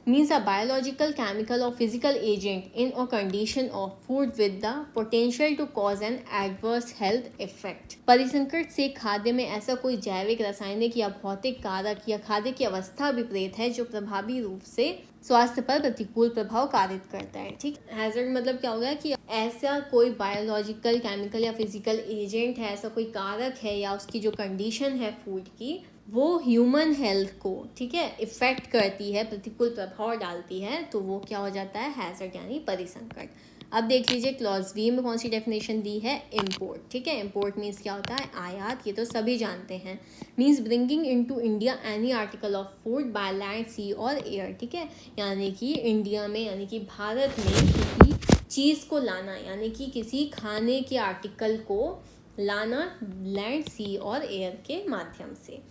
means a biological, chemical or physical agent in or condition of food with the potential to cause an adverse health effect। परिसंकट से खाद्य में ऐसा कोई जैविक, रासायनिक या भौतिक कारक या खाद्य की अवस्था विपरीत है जो प्रभावी रूप से स्वास्थ्य पर प्रतिकूल प्रभाव कारित करता है। ठीक, हैजर्ड मतलब क्या होगा कि ऐसा कोई बायोलॉजिकल, केमिकल या फिजिकल एजेंट है, ऐसा कोई कारक है या उसकी जो कंडीशन है फूड की वो ह्यूमन हेल्थ को, ठीक है, इफेक्ट करती है, प्रतिकूल प्रभाव डालती है, तो वो क्या हो जाता है? हैजर्ड यानी परिसंकट। अब देख लीजिए क्लॉज वी में कौन सी डेफिनेशन दी है? इम्पोर्ट। ठीक है, इम्पोर्ट मीन्स क्या होता है? आयात। ये तो सभी जानते हैं। Means bringing into India any article of food by land, sea और एयर। ठीक है, यानी कि इंडिया में यानी कि भारत में किसी चीज़ को लाना, यानी कि किसी खाने के आर्टिकल को लाना लैंड, सी और एयर के माध्यम से,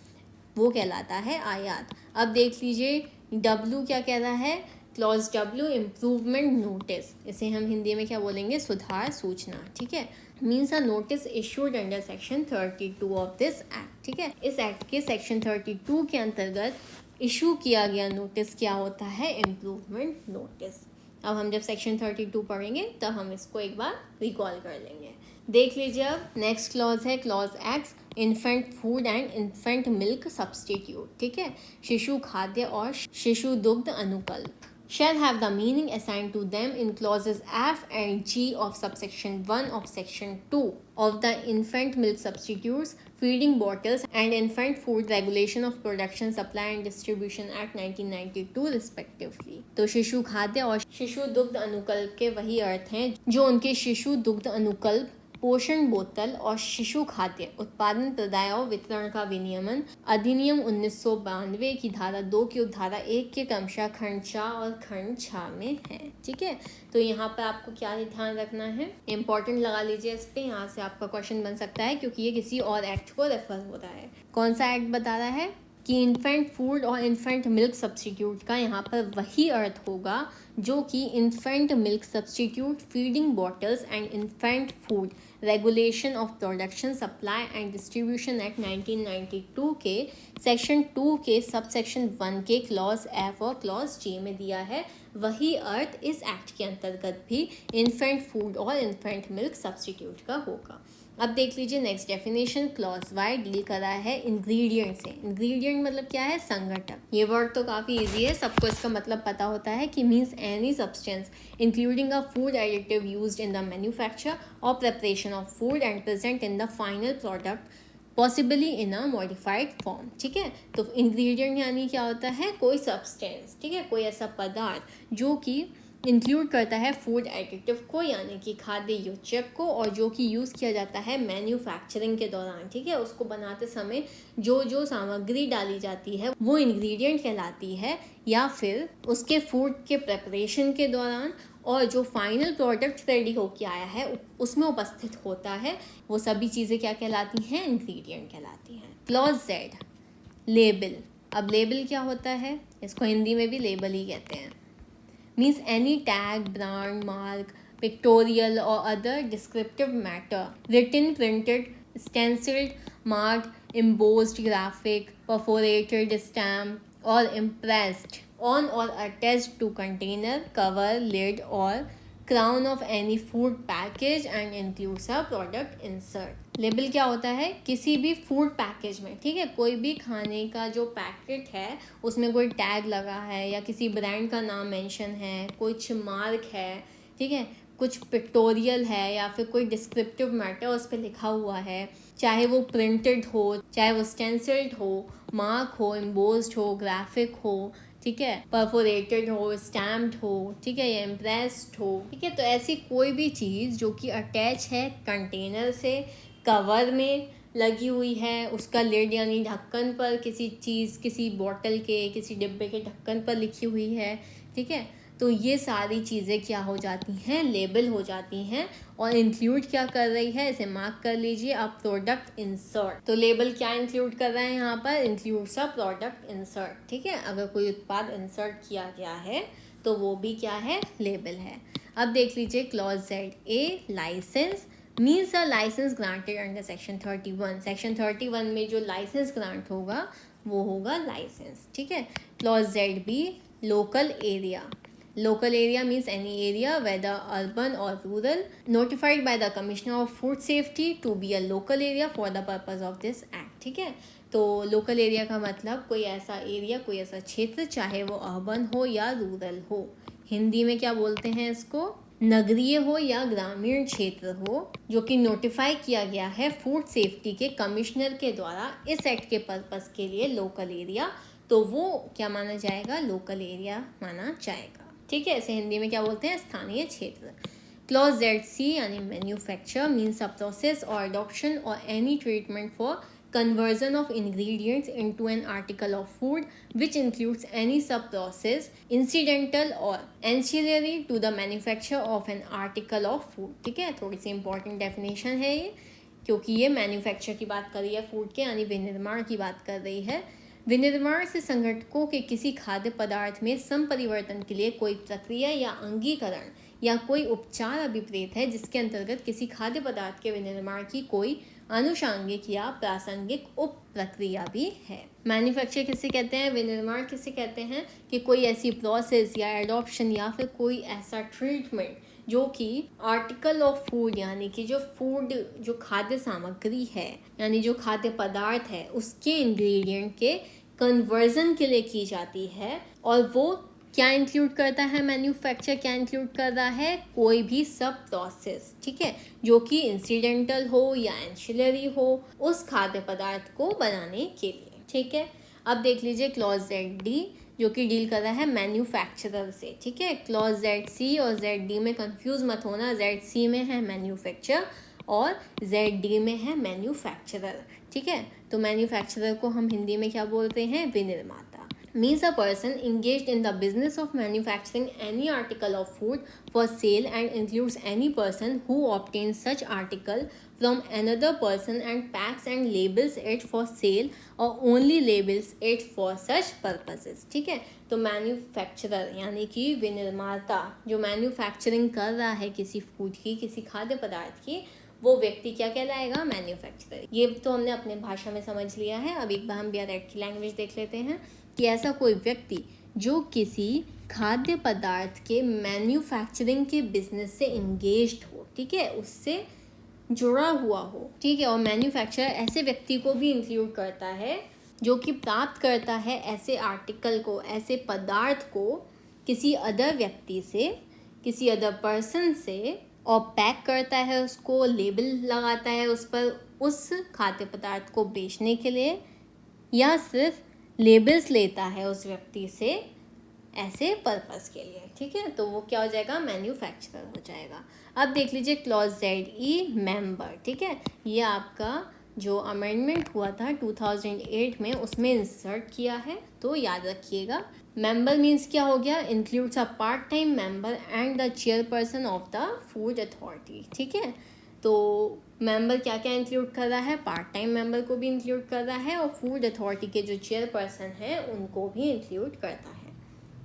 वो कहलाता है आयात। अब देख लीजिए डब्ल्यू क्या कह रहा है? क्लॉज डब्ल्यू इम्प्रूवमेंट नोटिस, इसे हम हिंदी में क्या बोलेंगे? सुधार सूचना। ठीक है, means a notice issued under section 32 of this act. ठीक है, इस एक्ट के सेक्शन 32 के अंतर्गत इशू किया गया नोटिस क्या होता है? Improvement notice. अब हम जब सेक्शन 32 पढ़ेंगे तब हम इसको एक बार रिकॉल कर लेंगे। देख लीजिए अब नेक्स्ट क्लॉज है clause x, infant food and infant milk substitute. ठीक है, शिशु खाद्य और शिशु दुग्ध अनुकल्प shall have the meaning assigned to them in clauses F and G of subsection 1 of section 2 of the Infant Milk Substitutes, Feeding Bottles and Infant Food Regulation of Production, Supply and Distribution Act 1992 respectively। तो शिशु खाद्य और शिशु दुग्ध अनुकल्प के वही अर्थ हैं जो उनके शिशु दुग्ध अनुकल्प, पोषण बोतल और शिशु खाद्य उत्पादन, प्रदाय और वितरण का विनियमन अधिनियम 1992 की धारा 2 की उपधारा 1 के क्रमशः खंड 4 और खंड 6 में है। ठीक है, तो यहाँ पर आपको क्या ध्यान रखना है? इंपॉर्टेंट लगा लीजिए इस पे, यहाँ से आपका क्वेश्चन बन सकता है क्योंकि ये किसी और एक्ट को रेफर हो रहा है। कौन सा एक्ट बता रहा है? कि इन्फेंट फूड और इन्फेंट मिल्क सब्सटीट्यूट का यहाँ पर वही अर्थ होगा जो कि infant milk substitute, feeding bottles and infant food regulation of production, supply and distribution act 1992 के सेक्शन 2 के सब सेक्शन 1 के क्लॉज एफ और क्लॉज जी में दिया है। वही अर्थ इस एक्ट के अंतर्गत भी इन्फेंट फूड और इन्फेंट मिल्क सब्सटीट्यूट का होगा। अब देख लीजिए next definition, clause Y deal कर रहा है इंग्रेडिएंट से। इंग्रेडिएंट मतलब क्या है? संघटक। ये वर्ड तो काफ़ी इजी है, सबको इसका मतलब पता होता है कि means any substance including a food additive used in the manufacture और preparation of food and present in the final product possibly in a modified form. ठीक है, तो इंग्रेडिएंट यानी क्या होता है? कोई सब्सटेंस, ठीक है, कोई ऐसा पदार्थ जो कि इंक्लूड करता है फूड एडिटिव को यानी कि खाद्य योजक को, और जो कि यूज़ किया जाता है मैन्युफैक्चरिंग के दौरान। ठीक है, उसको बनाते समय जो जो सामग्री डाली जाती है वो इंग्रेडिएंट कहलाती है, या फिर उसके फूड के प्रेपरेशन के दौरान और जो फाइनल प्रोडक्ट रेडी होके आया है उसमें उपस्थित होता है, वो सभी चीज़ें क्या कहलाती हैं? इंग्रेडिएंट कहलाती हैं। Clause Z, label. अब लेबल क्या होता है? इसको हिंदी में भी लेबल ही कहते हैं। Means any tag, brand, mark, pictorial और other descriptive matter written, printed, stenciled, marked, embossed graphic, perforated stamp or impressed on or attached to container, cover, lid or crown of any food package and includes a product insert। Label क्या होता है? किसी भी food package में, ठीक है, कोई भी खाने का जो पैकेट है उसमें कोई टैग लगा है या किसी ब्रांड का नाम मेंशन है, कुछ मार्क है, ठीक है, कुछ पिक्टोरियल है या फिर कोई डिस्क्रिप्टिव मैटर उस पर लिखा हुआ है, चाहे वो प्रिंटेड हो, चाहे वो स्टेंसिल्ड हो, मार्क हो, एम्बोस्ड हो, ग्राफिक हो, ठीक है, परफोरेटेड हो, स्टैम्प्ड हो, ठीक है, या इम्प्रेस्ड हो, ठीक है। तो ऐसी कोई भी चीज़ जो कि अटैच है कंटेनर से, कवर में लगी हुई है, उसका लिड यानी ढक्कन पर किसी चीज़, किसी बॉटल के, किसी डिब्बे के ढक्कन पर लिखी हुई है, ठीक है, तो ये सारी चीज़ें क्या हो जाती हैं? लेबल हो जाती हैं। और इंक्लूड क्या कर रही है? इसे मार्क कर लीजिए आप, प्रोडक्ट इंसर्ट। तो लेबल क्या इंक्लूड कर रहा है यहाँ पर? इंक्लूड्स अ प्रोडक्ट इंसर्ट, ठीक है। अगर कोई उत्पाद इंसर्ट किया गया है तो वो भी क्या है? लेबल है। अब देख लीजिए clause Z A, license means a license granted under section 31। Section 31 में जो लाइसेंस ग्रांट होगा वो होगा लाइसेंस, ठीक है। Clause Z B, local area. Local area means any area, whether urban or rural, notified by the Commissioner of Food Safety to be a local area for the purpose of this act, ठीक है। तो local area का मतलब कोई ऐसा area, कोई ऐसा क्षेत्र, चाहे वो अर्बन हो या रूरल हो। हिंदी में क्या बोलते हैं इसको? नगरीय हो या ग्रामीण क्षेत्र हो, जो कि नोटिफाई किया गया है फूड सेफ्टी के कमिश्नर के द्वारा इस एक्ट के पर्पस के लिए लोकल एरिया, तो वो क्या माना जाएगा? लोकल एरिया माना जाएगा, ठीक है। इसे हिंदी में क्या बोलते हैं? स्थानीय क्षेत्र। क्लॉज जेड सी यानी मैन्युफैक्चर मीन्स अ प्रोसेस और अडॉप्शन और any treatment for conversion of ingredients into an article of food which includes any sub process incidental or ancillary to the manufacture of an article of food, ठीक है। थोड़ी सी important definition है ये, क्योंकि ये manufacture की बात कर रही है, फूड के यानी विनिर्माण की बात कर रही है। विनिर्माण से संगठकों के किसी खाद्य पदार्थ में संपरिवर्तन के लिए कोई प्रक्रिया या अंगीकरण या कोई उपचार अभिप्रेत है जिसके अंतर्गत किसी खाद्य पदार्थ के विनिर्माण की कोई आनुषांगिक या प्रासंगिक उप प्रक्रिया भी है। मैन्युफैक्चर किसे कहते हैं? विनिर्माण किसे कहते हैं? कि कोई ऐसी प्रोसेस या एडॉप्शन या फिर कोई ऐसा ट्रीटमेंट जो कि आर्टिकल ऑफ फूड यानी कि जो फूड, जो खाद्य सामग्री है यानी जो खाद्य पदार्थ है उसके इंग्रेडिएंट के कन्वर्जन के लिए की जाती है। और वो क्या इंक्लूड करता है? मैन्युफैक्चर क्या इंक्लूड कर रहा है? कोई भी सब प्रोसेस, ठीक है, जो कि इंसिडेंटल हो या एंशिलरी हो उस खाद्य पदार्थ को बनाने के लिए, ठीक है। अब देख लीजिए क्लॉज जेड डी, जो कि डील कर रहा है मैन्युफैक्चरर से, ठीक है। क्लॉज जेड सी और जेड डी में कंफ्यूज मत होना, जेड सी में है मैन्युफैक्चर और जेड डी में है मैन्युफैक्चरर, ठीक है। तो मैन्युफैक्चरर को हम हिंदी में क्या बोलते हैं? विनिर्माता। Means a person engaged in the business of manufacturing any article of food for sale and includes any person who obtains such article from another person and packs and labels it for sale or only labels it for such purposes, ठीक है। तो manufacturer यानी कि विनिर्माता, जो manufacturing कर रहा है किसी फूड की, किसी खाद्य पदार्थ की, वो व्यक्ति क्या कहलाएगा? मैन्युफैक्चरर। ये तो हमने अपने भाषा में समझ लिया है। अब एक बार हम BRED की लैंग्वेज देख लेते हैं कि ऐसा कोई व्यक्ति जो किसी खाद्य पदार्थ के मैन्युफैक्चरिंग के बिजनेस से इंगेज्ड हो, ठीक है, उससे जुड़ा हुआ हो, ठीक है। और मैन्युफैक्चरर ऐसे व्यक्ति को भी इंक्लूड करता है जो कि प्राप्त करता है ऐसे आर्टिकल को, ऐसे पदार्थ को किसी अदर व्यक्ति से, किसी अदर पर्सन से, और पैक करता है उसको, लेबल लगाता है उस पर, उस खाद्य पदार्थ को बेचने के लिए, या सिर्फ लेबल्स लेता है उस व्यक्ति से ऐसे पर्पस के लिए, ठीक है। तो वो क्या हो जाएगा? मैन्युफैक्चरर हो जाएगा। अब देख लीजिए क्लॉज जेड ई, मेंबर, ठीक है। ये आपका जो अमेंडमेंट हुआ था 2008 में उसमें इंसर्ट किया है। तो याद रखिएगा, मेंबर मीन्स क्या हो गया, includes a part time member and the chairperson of the food authority. ठीक है, तो मेंबर क्या क्या इंक्लूड कर रहा है, पार्ट टाइम मेंबर को भी इंक्लूड कर रहा है और फूड अथॉरिटी के जो चेयरपर्सन हैं उनको भी इंक्लूड करता है।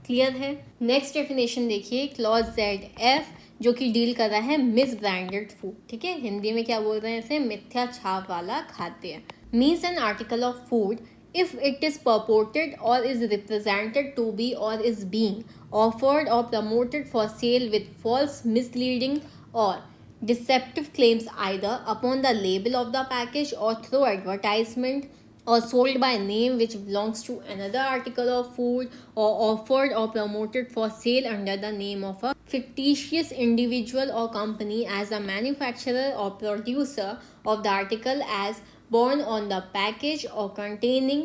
क्लियर है। नेक्स्ट डेफिनेशन देखिए, क्लॉज ZF जो कि डील कर रहा है मिस ब्रांडेड फूड। ठीक है, हिंदी में क्या बोल रहे हैं इसे, मिथ्या छाप वाला खाद्य। Means N article of food if it is purported or is represented to be or is being offered or promoted for sale with false, misleading or deceptive claims either upon the label of the package or through advertisement or sold by name which belongs to another article of food or offered or promoted for sale under the name of a fictitious individual or company as a manufacturer or producer of the article as born on the package or containing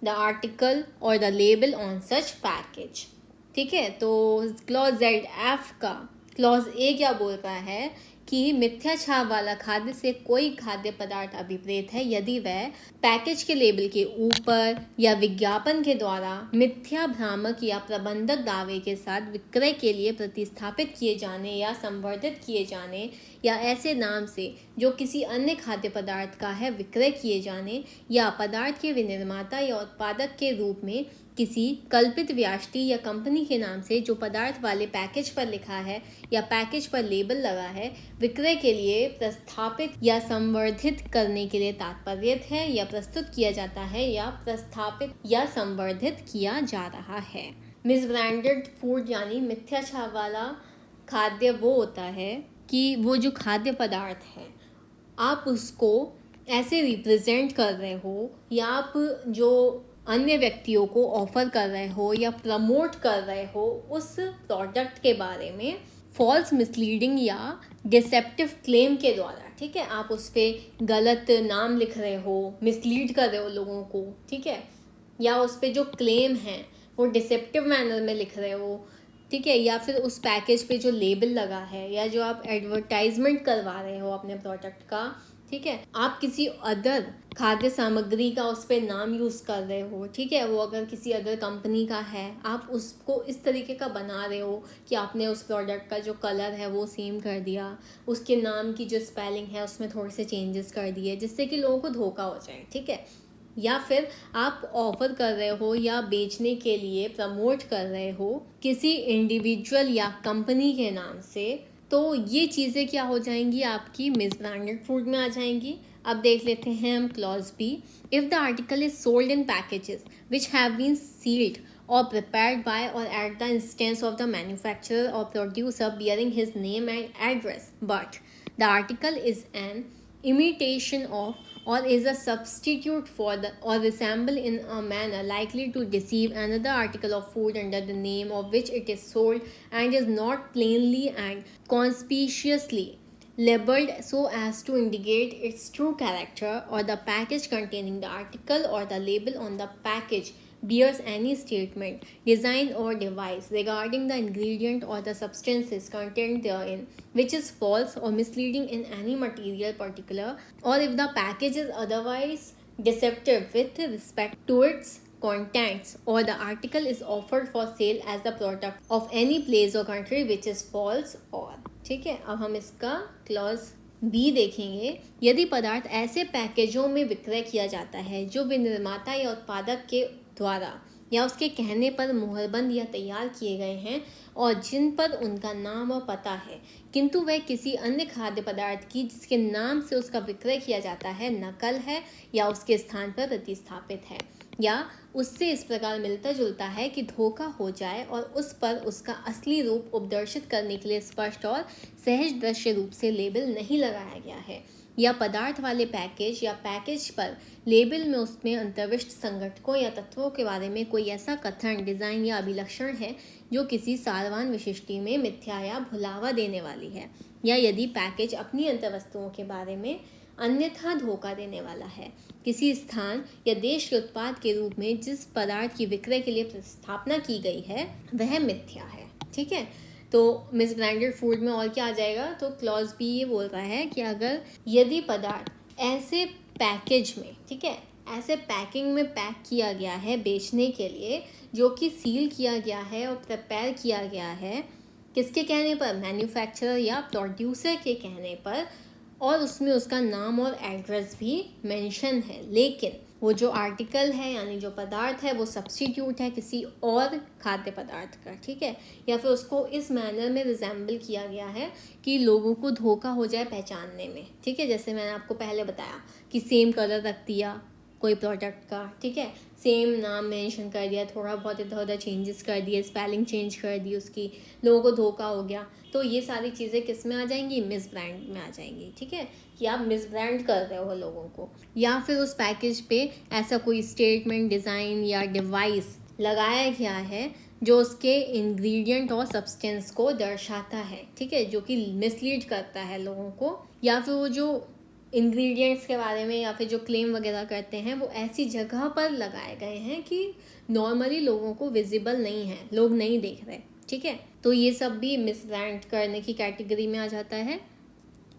the article or the label on such package। ठीक है, तो clause ZF का clause A क्या बोल रहा है कि मिथ्या छाप वाला खाद्य से कोई खाद्य पदार्थ अभिप्रेत है यदि वह पैकेज के लेबल के ऊपर या विज्ञापन के द्वारा मिथ्या, भ्रामक या प्रबंधक दावे के साथ विक्रय के लिए प्रतिस्थापित किए जाने या संवर्धित किए जाने या ऐसे नाम से जो किसी अन्य खाद्य पदार्थ का है विक्रय किए जाने या पदार्थ के विनिर्माता या उत्पादक के रूप में किसी कल्पित व्याष्टि या कंपनी के नाम से जो पदार्थ वाले पैकेज पर लिखा है या पैकेज पर लेबल लगा है विक्रय के लिए प्रस्थापित या संवर्धित करने के लिए तात्पर्य है या प्रस्तुत किया जाता है या प्रस्थापित या संवर्धित किया जा रहा है। मिसब्रांडेड फूड यानी मिथ्या छाप वाला खाद्य वो होता है कि वो जो खाद्य पदार्थ है आप उसको ऐसे रिप्रेजेंट कर रहे हो या आप जो अन्य व्यक्तियों को ऑफर कर रहे हो या प्रमोट कर रहे हो उस प्रोडक्ट के बारे में फॉल्स, मिसलीडिंग या डिसेप्टिव क्लेम के द्वारा। ठीक है, आप उस पर गलत नाम लिख रहे हो, मिसलीड कर रहे हो लोगों को। ठीक है, या उस पर जो क्लेम है वो डिसेप्टिव मैनर में लिख रहे हो। ठीक है, या फिर उस पैकेज पे जो लेबल लगा है या जो आप एडवर्टाइजमेंट करवा रहे हो अपने प्रोडक्ट का, ठीक है, आप किसी अदर खाद्य सामग्री का उस पर नाम यूज़ कर रहे हो। ठीक है, वो अगर किसी अदर कंपनी का है आप उसको इस तरीके का बना रहे हो कि आपने उस प्रोडक्ट का जो कलर है वो सेम कर दिया, उसके नाम की जो स्पेलिंग है उसमें थोड़े से चेंजेस कर दिए जिससे कि लोगों को धोखा हो जाए। ठीक है, या फिर आप ऑफर कर रहे हो या बेचने के लिए प्रमोट कर रहे हो किसी इंडिविजुअल या कंपनी के नाम से, तो ये चीज़ें क्या हो जाएंगी, आपकी मिसब्रांडेड फूड में आ जाएंगी। अब देख लेते हैं हम clause B. If the article is sold in packages which have been sealed or prepared by or at the instance of the manufacturer or producer bearing his name and address, but the article is an imitation of or is a substitute for the or resemble in a manner likely to deceive another article of food under the name of which it is sold and is not plainly and conspicuously labeled so as to indicate its true character, or the package containing the article or the label on the package bears any statement, design or device regarding the ingredient or the substances contained therein which is false or misleading in any material particular, or if the package is otherwise deceptive with respect to its contents, or the article is offered for sale as the product of any place or country which is false or। ठीक है, अब हम इसका clause B देखेंगे। यदि पदार्थ ऐसे पैकेजों में विक्रय किया जाता है जो विनिर्माता या उत्पादक के द्वारा या उसके कहने पर मुहरबंद या तैयार किए गए हैं और जिन पर उनका नाम और पता है किंतु वह किसी अन्य खाद्य पदार्थ की जिसके नाम से उसका विक्रय किया जाता है नकल है या उसके स्थान पर प्रतिस्थापित है या उससे इस प्रकार मिलता जुलता है कि धोखा हो जाए और उस पर उसका असली रूप उपदर्शित करने के लिए स्पष्ट और सहज दृश्य रूप से लेबल नहीं लगाया गया है, या पदार्थ वाले पैकेज या पैकेज पर लेबल में उसमें अंतर्विष्ट संगठकों या तत्वों के बारे में कोई ऐसा कथन, डिज़ाइन या अभिलक्षण है जो किसी सारवान विशिष्टि में मिथ्या या भुलावा देने वाली है, या यदि पैकेज अपनी अंतर्वस्तुओं के बारे में अन्यथा धोखा देने वाला है, किसी स्थान या देश के उत्पाद के रूप में जिस पदार्थ की विक्रय के लिए स्थापना की गई है वह मिथ्या है। ठीक है, तो मिसब्रांडेड फूड में और क्या आ जाएगा, तो क्लॉज बी ये बोल रहा है कि अगर यदि पदार्थ ऐसे पैकेज में, ठीक है, ऐसे पैकिंग में पैक किया गया है बेचने के लिए, जो कि सील किया गया है और प्रिपेयर किया गया है किसके कहने पर, मैन्युफैक्चरर या प्रोड्यूसर के कहने पर, और उसमें उसका नाम और एड्रेस भी मेंशन है, लेकिन वो जो आर्टिकल है यानी जो पदार्थ है वो सब्स्टिट्यूट है किसी और खाद्य पदार्थ का, ठीक है, या फिर उसको इस मैनर में रिजेंबल किया गया है कि लोगों को धोखा हो जाए पहचानने में, ठीक है। जैसे मैंने आपको पहले बताया कि सेम कलर रख दिया कोई प्रोडक्ट का, ठीक है, सेम नाम मेंशन कर दिया, थोड़ा बहुत इधर उधर चेंजेस कर दिए, स्पेलिंग चेंज कर दी उसकी, लोगों को धोखा हो गया, तो ये सारी चीज़ें किस में आ जाएंगी, मिस ब्रांड में आ जाएंगी, ठीक है, कि आप मिस ब्रांड कर रहे हो लोगों को। या फिर उस पैकेज पे ऐसा कोई स्टेटमेंट, डिज़ाइन या डिवाइस लगाया गया है जो उसके इंग्रेडिएंट और सब्सटेंस को दर्शाता है, ठीक है, जो कि मिसलीड करता है लोगों को, या फिर वो जो इंग्रेडिएंट्स के बारे में या फिर जो क्लेम वगैरह करते हैं वो ऐसी जगह पर लगाए गए हैं कि नॉर्मली लोगों को विजिबल नहीं है, लोग नहीं देख रहे, ठीक है, तो ये सब भी मिसब्रांड करने की कैटेगरी में आ जाता है।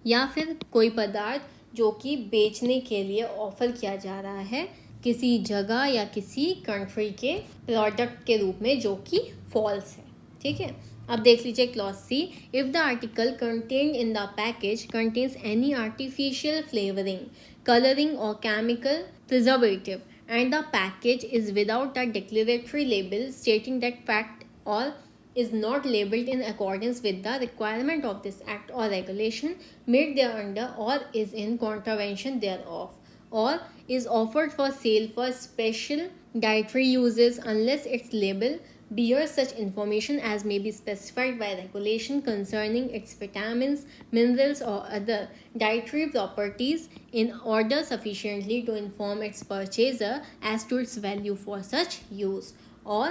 या फिर कोई पदार्थ जो कि बेचने के लिए ऑफर किया जा रहा है किसी जगह या किसी कंट्री के प्रोडक्ट के रूप में, जो कि फॉल्स है, ठीक है। अब देख लीजिए clause C, if the article contained in the package contains any artificial flavouring, colouring और chemical preservative and the package is without a declaratory label stating that fact और is not labeled in accordance with the requirement of this act or regulation made thereunder, or is in contravention thereof, or is offered for sale for special dietary uses unless its label bears such information as may be specified by regulation concerning its vitamins, minerals or other dietary properties in order sufficiently to inform its purchaser as to its value for such use, or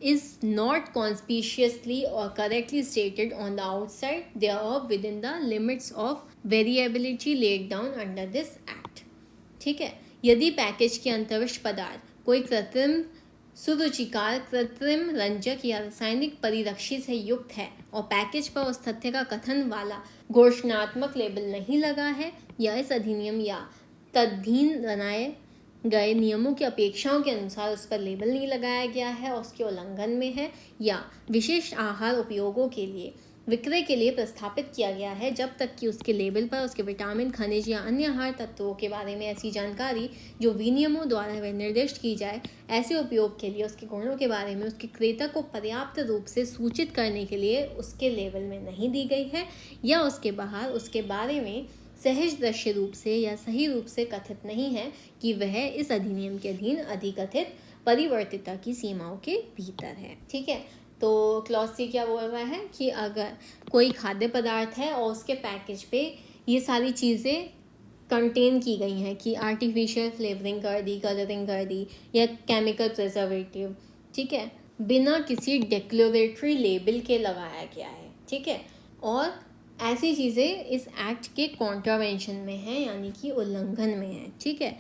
is not conspicuously or correctly stated on the outside thereof within the limits of variability laid down under this act, ठीक है। यदि package के अंतरिक्ष पदार्थ कोई कृत्रिम सुरुचिकार, कृत्रिम रंजक या रासायनिक परिरक्षी से युक्त है और पैकेज पर उस तथ्य का कथन वाला घोषणात्मक लेबल नहीं लगा है, या इस अधिनियम या तदधीन बनाए गए नियमों की अपेक्षाओं के अनुसार उस पर लेबल नहीं लगाया गया है और उसके उल्लंघन में है, या विशेष आहार उपयोगों के लिए विक्रय के लिए प्रस्थापित किया गया है जब तक कि उसके लेबल पर उसके विटामिन, खनिज या अन्य आहार तत्वों के बारे में ऐसी जानकारी जो विनियमों द्वारा निर्दिष्ट की जाए, ऐसे उपयोग के लिए उसके गुणों के बारे में उसके क्रेता को पर्याप्त रूप से सूचित करने के लिए उसके लेबल में नहीं दी गई है, या उसके बाहर उसके बारे में सहज दृश्य रूप से या सही रूप से कथित नहीं है कि वह इस अधिनियम के अधीन अधिकथित परिवर्तिता की सीमाओं के भीतर है, ठीक है। तो क्लॉज सी क्या बोल रहा है कि अगर कोई खाद्य पदार्थ है और उसके पैकेज पे ये सारी चीज़ें कंटेन की गई हैं कि आर्टिफिशियल फ्लेवरिंग कर दी, कलरिंग कर दी या केमिकल प्रिजर्वेटिव, ठीक है, बिना किसी डिक्लेरेटरी लेबल के लगाया गया है, ठीक है, और ऐसी चीज़ें इस एक्ट के कॉन्ट्रावेंशन में हैं यानी कि उल्लंघन में है, ठीक है।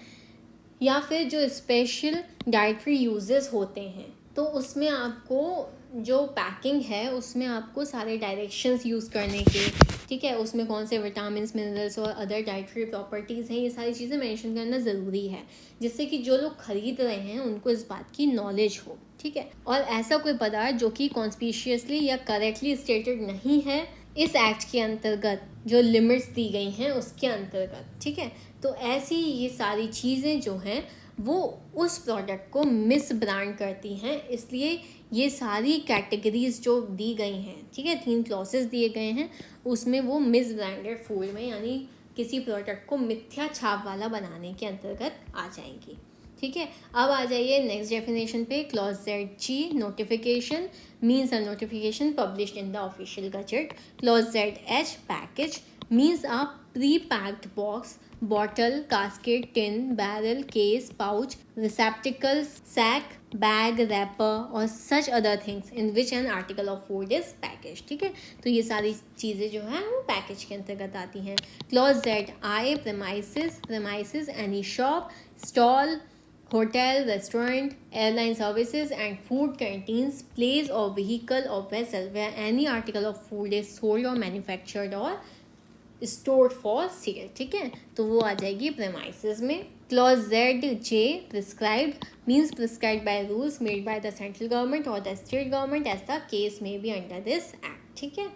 या फिर जो स्पेशल डाइटरी यूजेस होते हैं तो उसमें आपको जो पैकिंग है उसमें आपको सारे डायरेक्शंस यूज़ करने के, ठीक है, उसमें कौन से विटामिन, मिनरल्स और अदर डाइटरी प्रॉपर्टीज़ हैं, ये सारी चीज़ें मेंशन करना ज़रूरी है, जिससे कि जो लोग खरीद रहे हैं उनको इस बात की नॉलेज हो, ठीक है। और ऐसा कोई पदार्थ जो कि कॉन्स्पिशियसली या करेक्टली स्टेटेड नहीं है इस एक्ट के अंतर्गत जो लिमिट्स दी गई हैं उसके अंतर्गत, ठीक है, तो ऐसी ये सारी चीज़ें जो हैं वो उस प्रोडक्ट को मिस ब्रांड करती हैं, इसलिए ये सारी कैटेगरीज जो दी गई हैं, ठीक है, 3 क्लॉसेस दिए गए हैं, उसमें वो मिस ब्रांडेड फूड में यानी किसी प्रोडक्ट को मिथ्या छाप वाला बनाने के अंतर्गत आ जाएंगी, ठीक है। अब आ जाइए नेक्स्ट डेफिनेशन पे। Clause ZG, notification means a notification published in the official gazette. Clause ZH, package means a pre packed box, bottle, casket, tin, barrel, case, pouch, receptacle, sack, bag, wrapper और such other things in which an article of food is packaged, ठीक है। तो ये सारी चीज़ें जो हैं वो पैकेज के अंतर्गत आती हैं। Clause ZI, premises, any shop, stall, hotel, restaurant, airline services and food canteens, place or vehicle or vessel where any article of food is sold or manufactured or stored for sale, ठीक है, तो वो आ जाएगी premises में। Clause Z J prescribed means prescribed by rules made by the central government और the state government as the case may be under this act, ठीक है।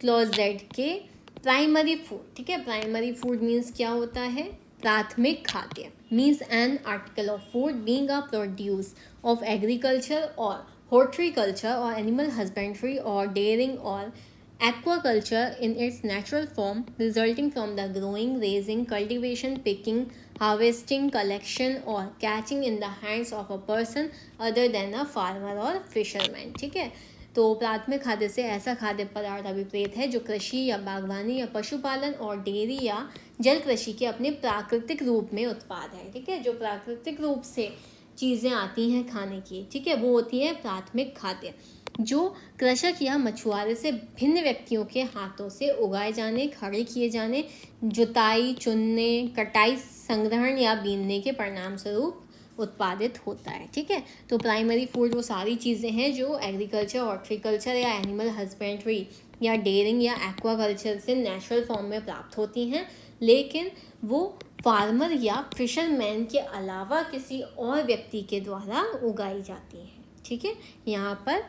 Clause Z K primary food, ठीक है, प्राइमरी फूड मीन्स क्या होता है, प्राथमिक खाद्य, means N article of food being a produce of agriculture और horticulture or animal husbandry or dairying or aquaculture in its natural form resulting from the growing, raising, cultivation, picking, harvesting, collection or catching in the hands of a person other than a farmer or fisherman, ठीक है। तो प्राथमिक खाद्य से ऐसा खाद्य पदार्थ अभिप्रेत है जो कृषि या बागवानी या पशुपालन और डेयरी या जल कृषि के अपने प्राकृतिक रूप में उत्पाद है, ठीक है। जो प्राकृतिक रूप से चीज़ें आती हैं खाने की, ठीक है, वो होती है प्राथमिक खाद्य, जो कृषक या मछुआरे से भिन्न व्यक्तियों के हाथों से उगाए जाने, खड़े किए जाने, जुताई, चुनने, कटाई, संग्रहण या बीनने के परिणाम स्वरूप उत्पादित होता है, ठीक है। तो प्राइमरी फूड वो सारी चीज़ें हैं जो एग्रीकल्चर, हॉर्टिकल्चर या एनिमल हस्बेंड्री या डेयरिंग या एक्वाकल्चर से नेचुरल फॉर्म में प्राप्त होती हैं, लेकिन वो फार्मर या फिशरमैन के अलावा किसी और व्यक्ति के द्वारा उगाई जाती हैं, ठीक है। यहाँ पर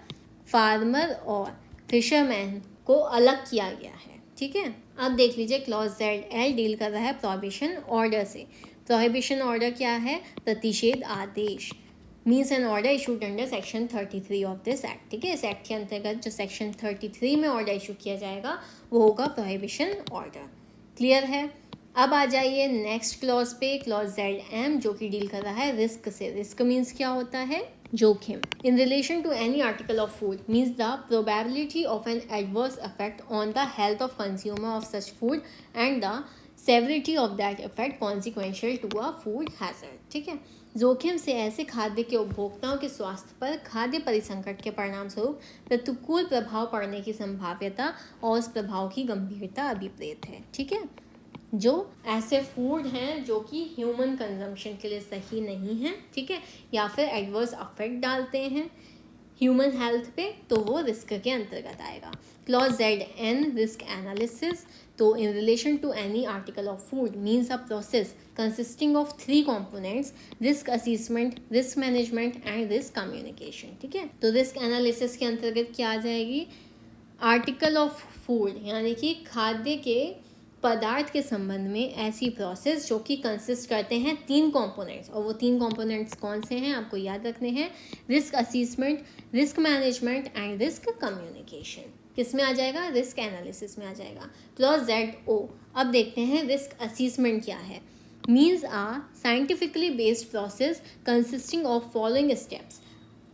फार्मर और फिशरमैन को अलग किया गया है, ठीक है। अब देख लीजिए क्लॉज जेड एल डील कर रहा है प्रोहिबिशन ऑर्डर से। प्रोहिबिशन ऑर्डर क्या है, प्रतिषेध आदेश, means an order issued under section 33 of this act, ठीक है। इस एक्ट के अंतर्गत जो सेक्शन 33 में ऑर्डर इशू किया जाएगा वो होगा प्रोहिबिशन ऑर्डर। क्लियर है। अब आ जाइए नेक्स्ट क्लॉज पे, क्लॉज जेड एम, जो कि डील कर रहा है रिस्क से। रिस्क मीन्स क्या होता है, जोखिम। In relation to any article of food means the probability of an adverse effect on the health of consumer of such food and the severity of that effect consequential to a food hazard, ठीक है। जोखिम से ऐसे खाद्य के उपभोक्ताओं के स्वास्थ्य पर खाद्य परिसंकट के परिणाम स्वरूप प्रतिकूल प्रभाव पड़ने की संभाव्यता और उस प्रभाव की गंभीरता अभिप्रेत है, ठीक है। जो ऐसे फूड हैं जो कि ह्यूमन कंजम्पशन के लिए सही नहीं है, ठीक है, या फिर एडवर्स अफेक्ट डालते हैं ह्यूमन हेल्थ पे, तो वो रिस्क के अंतर्गत आएगा। Clause Z N risk analysis, तो in relation to any article of food means a process consisting of 3 components: risk assessment, risk management and risk communication, ठीक है। तो रिस्क एनालिसिस के अंतर्गत क्या आ जाएगी, आर्टिकल ऑफ फूड यानी कि खाद्य के पदार्थ के संबंध में ऐसी प्रोसेस जो कि कंसिस्ट करते हैं 3 कंपोनेंट्स, और वो 3 कंपोनेंट्स कौन से हैं आपको याद रखने हैं, risk assessment, risk management and risk communication. किस में आ जाएगा, रिस्क एनालिसिस में आ जाएगा। क्लॉज जेड ओ, अब देखते हैं रिस्क असेसमेंट क्या है। Means a scientifically based process consisting of following steps: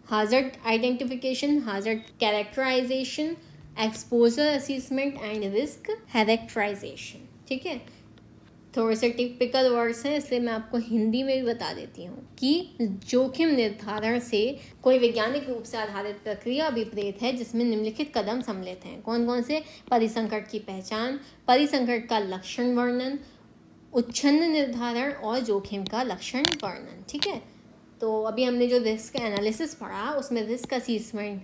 hazard identification, hazard characterization, exposure assessment and risk characterization, ठीक है। थोड़े से टिपिकल वर्ड्स हैं इसलिए मैं आपको हिंदी में भी बता देती हूँ कि जोखिम निर्धारण से कोई वैज्ञानिक रूप से आधारित प्रक्रिया अभिप्रेत है जिसमें निम्नलिखित कदम सम्मिलित हैं। कौन कौन से, परिसंकट की पहचान, परिसंकट का लक्षण वर्णन, उच्छन्न निर्धारण और जोखिम का लक्षण वर्णन, ठीक है। तो अभी हमने जो रिस्क एनालिसिस पढ़ा उसमें रिस्क असेसमेंट,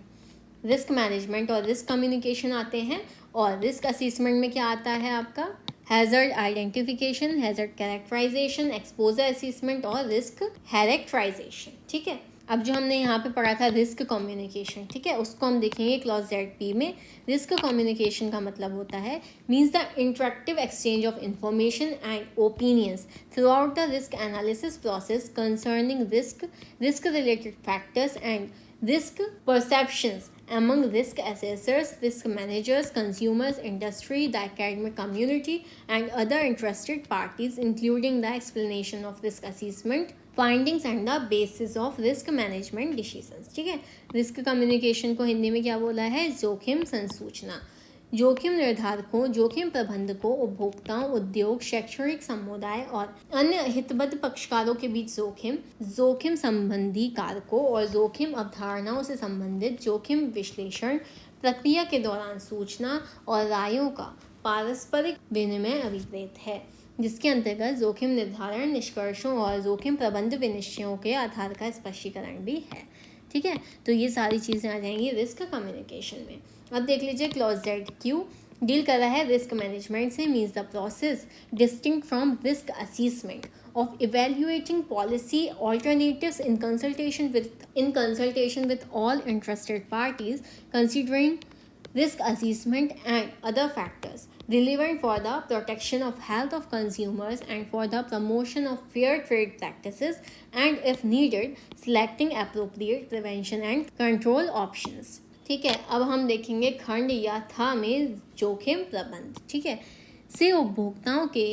रिस्क मैनेजमेंट और रिस्क कम्युनिकेशन आते हैं, और रिस्क असेसमेंट में क्या आता है आपका, hazard identification, hazard characterization, exposure assessment और रिस्क कैरेक्टराइजेशन, ठीक है। अब जो हमने यहाँ पे पढ़ा था रिस्क कम्युनिकेशन, ठीक है, उसको हम देखेंगे क्लॉज जेड पी में। रिस्क कम्युनिकेशन का मतलब होता है means the interactive exchange of information and opinions through out the risk analysis process concerning risk related factors and risk perceptions among risk assessors, risk managers, consumers, industry, the academic community, and other interested parties, including the explanation of risk assessment findings and the basis of risk management decisions, ठीक है। Risk communication को हिंदी में क्या बोला है, जोखिम संसूचना। जोखिम निर्धारकों, जोखिम प्रबंधकों, उपभोक्ताओं, उद्योग, शैक्षणिक समुदाय और अन्य हितबद्ध पक्षकारों के बीच जोखिम संबंधी कारकों और जोखिम अवधारणाओं से संबंधित जोखिम विश्लेषण प्रक्रिया के दौरान सूचना और रायों का पारस्परिक विनिमय अभिप्रेत है, जिसके अंतर्गत जोखिम निर्धारण निष्कर्षों और जोखिम प्रबंध विनिश्चयों के आधार का स्पष्टीकरण भी है, ठीक है। तो ये सारी चीज़ें आ जाएंगी रिस्क कम्युनिकेशन में। अब देख लीजिए क्लॉज जेड क्यू, डील कर रहा है रिस्क मैनेजमेंट से, means the process distinct from risk assessment of evaluating policy alternatives in consultation with all interested parties, considering risk assessment and other factors relevant for the protection of health of consumers and for the promotion of fair trade practices, and if needed selecting appropriate prevention and control options. ठीक है, अब हम देखेंगे खंड या था में जोखिम प्रबंध। ठीक है, से उपभोक्ताओं के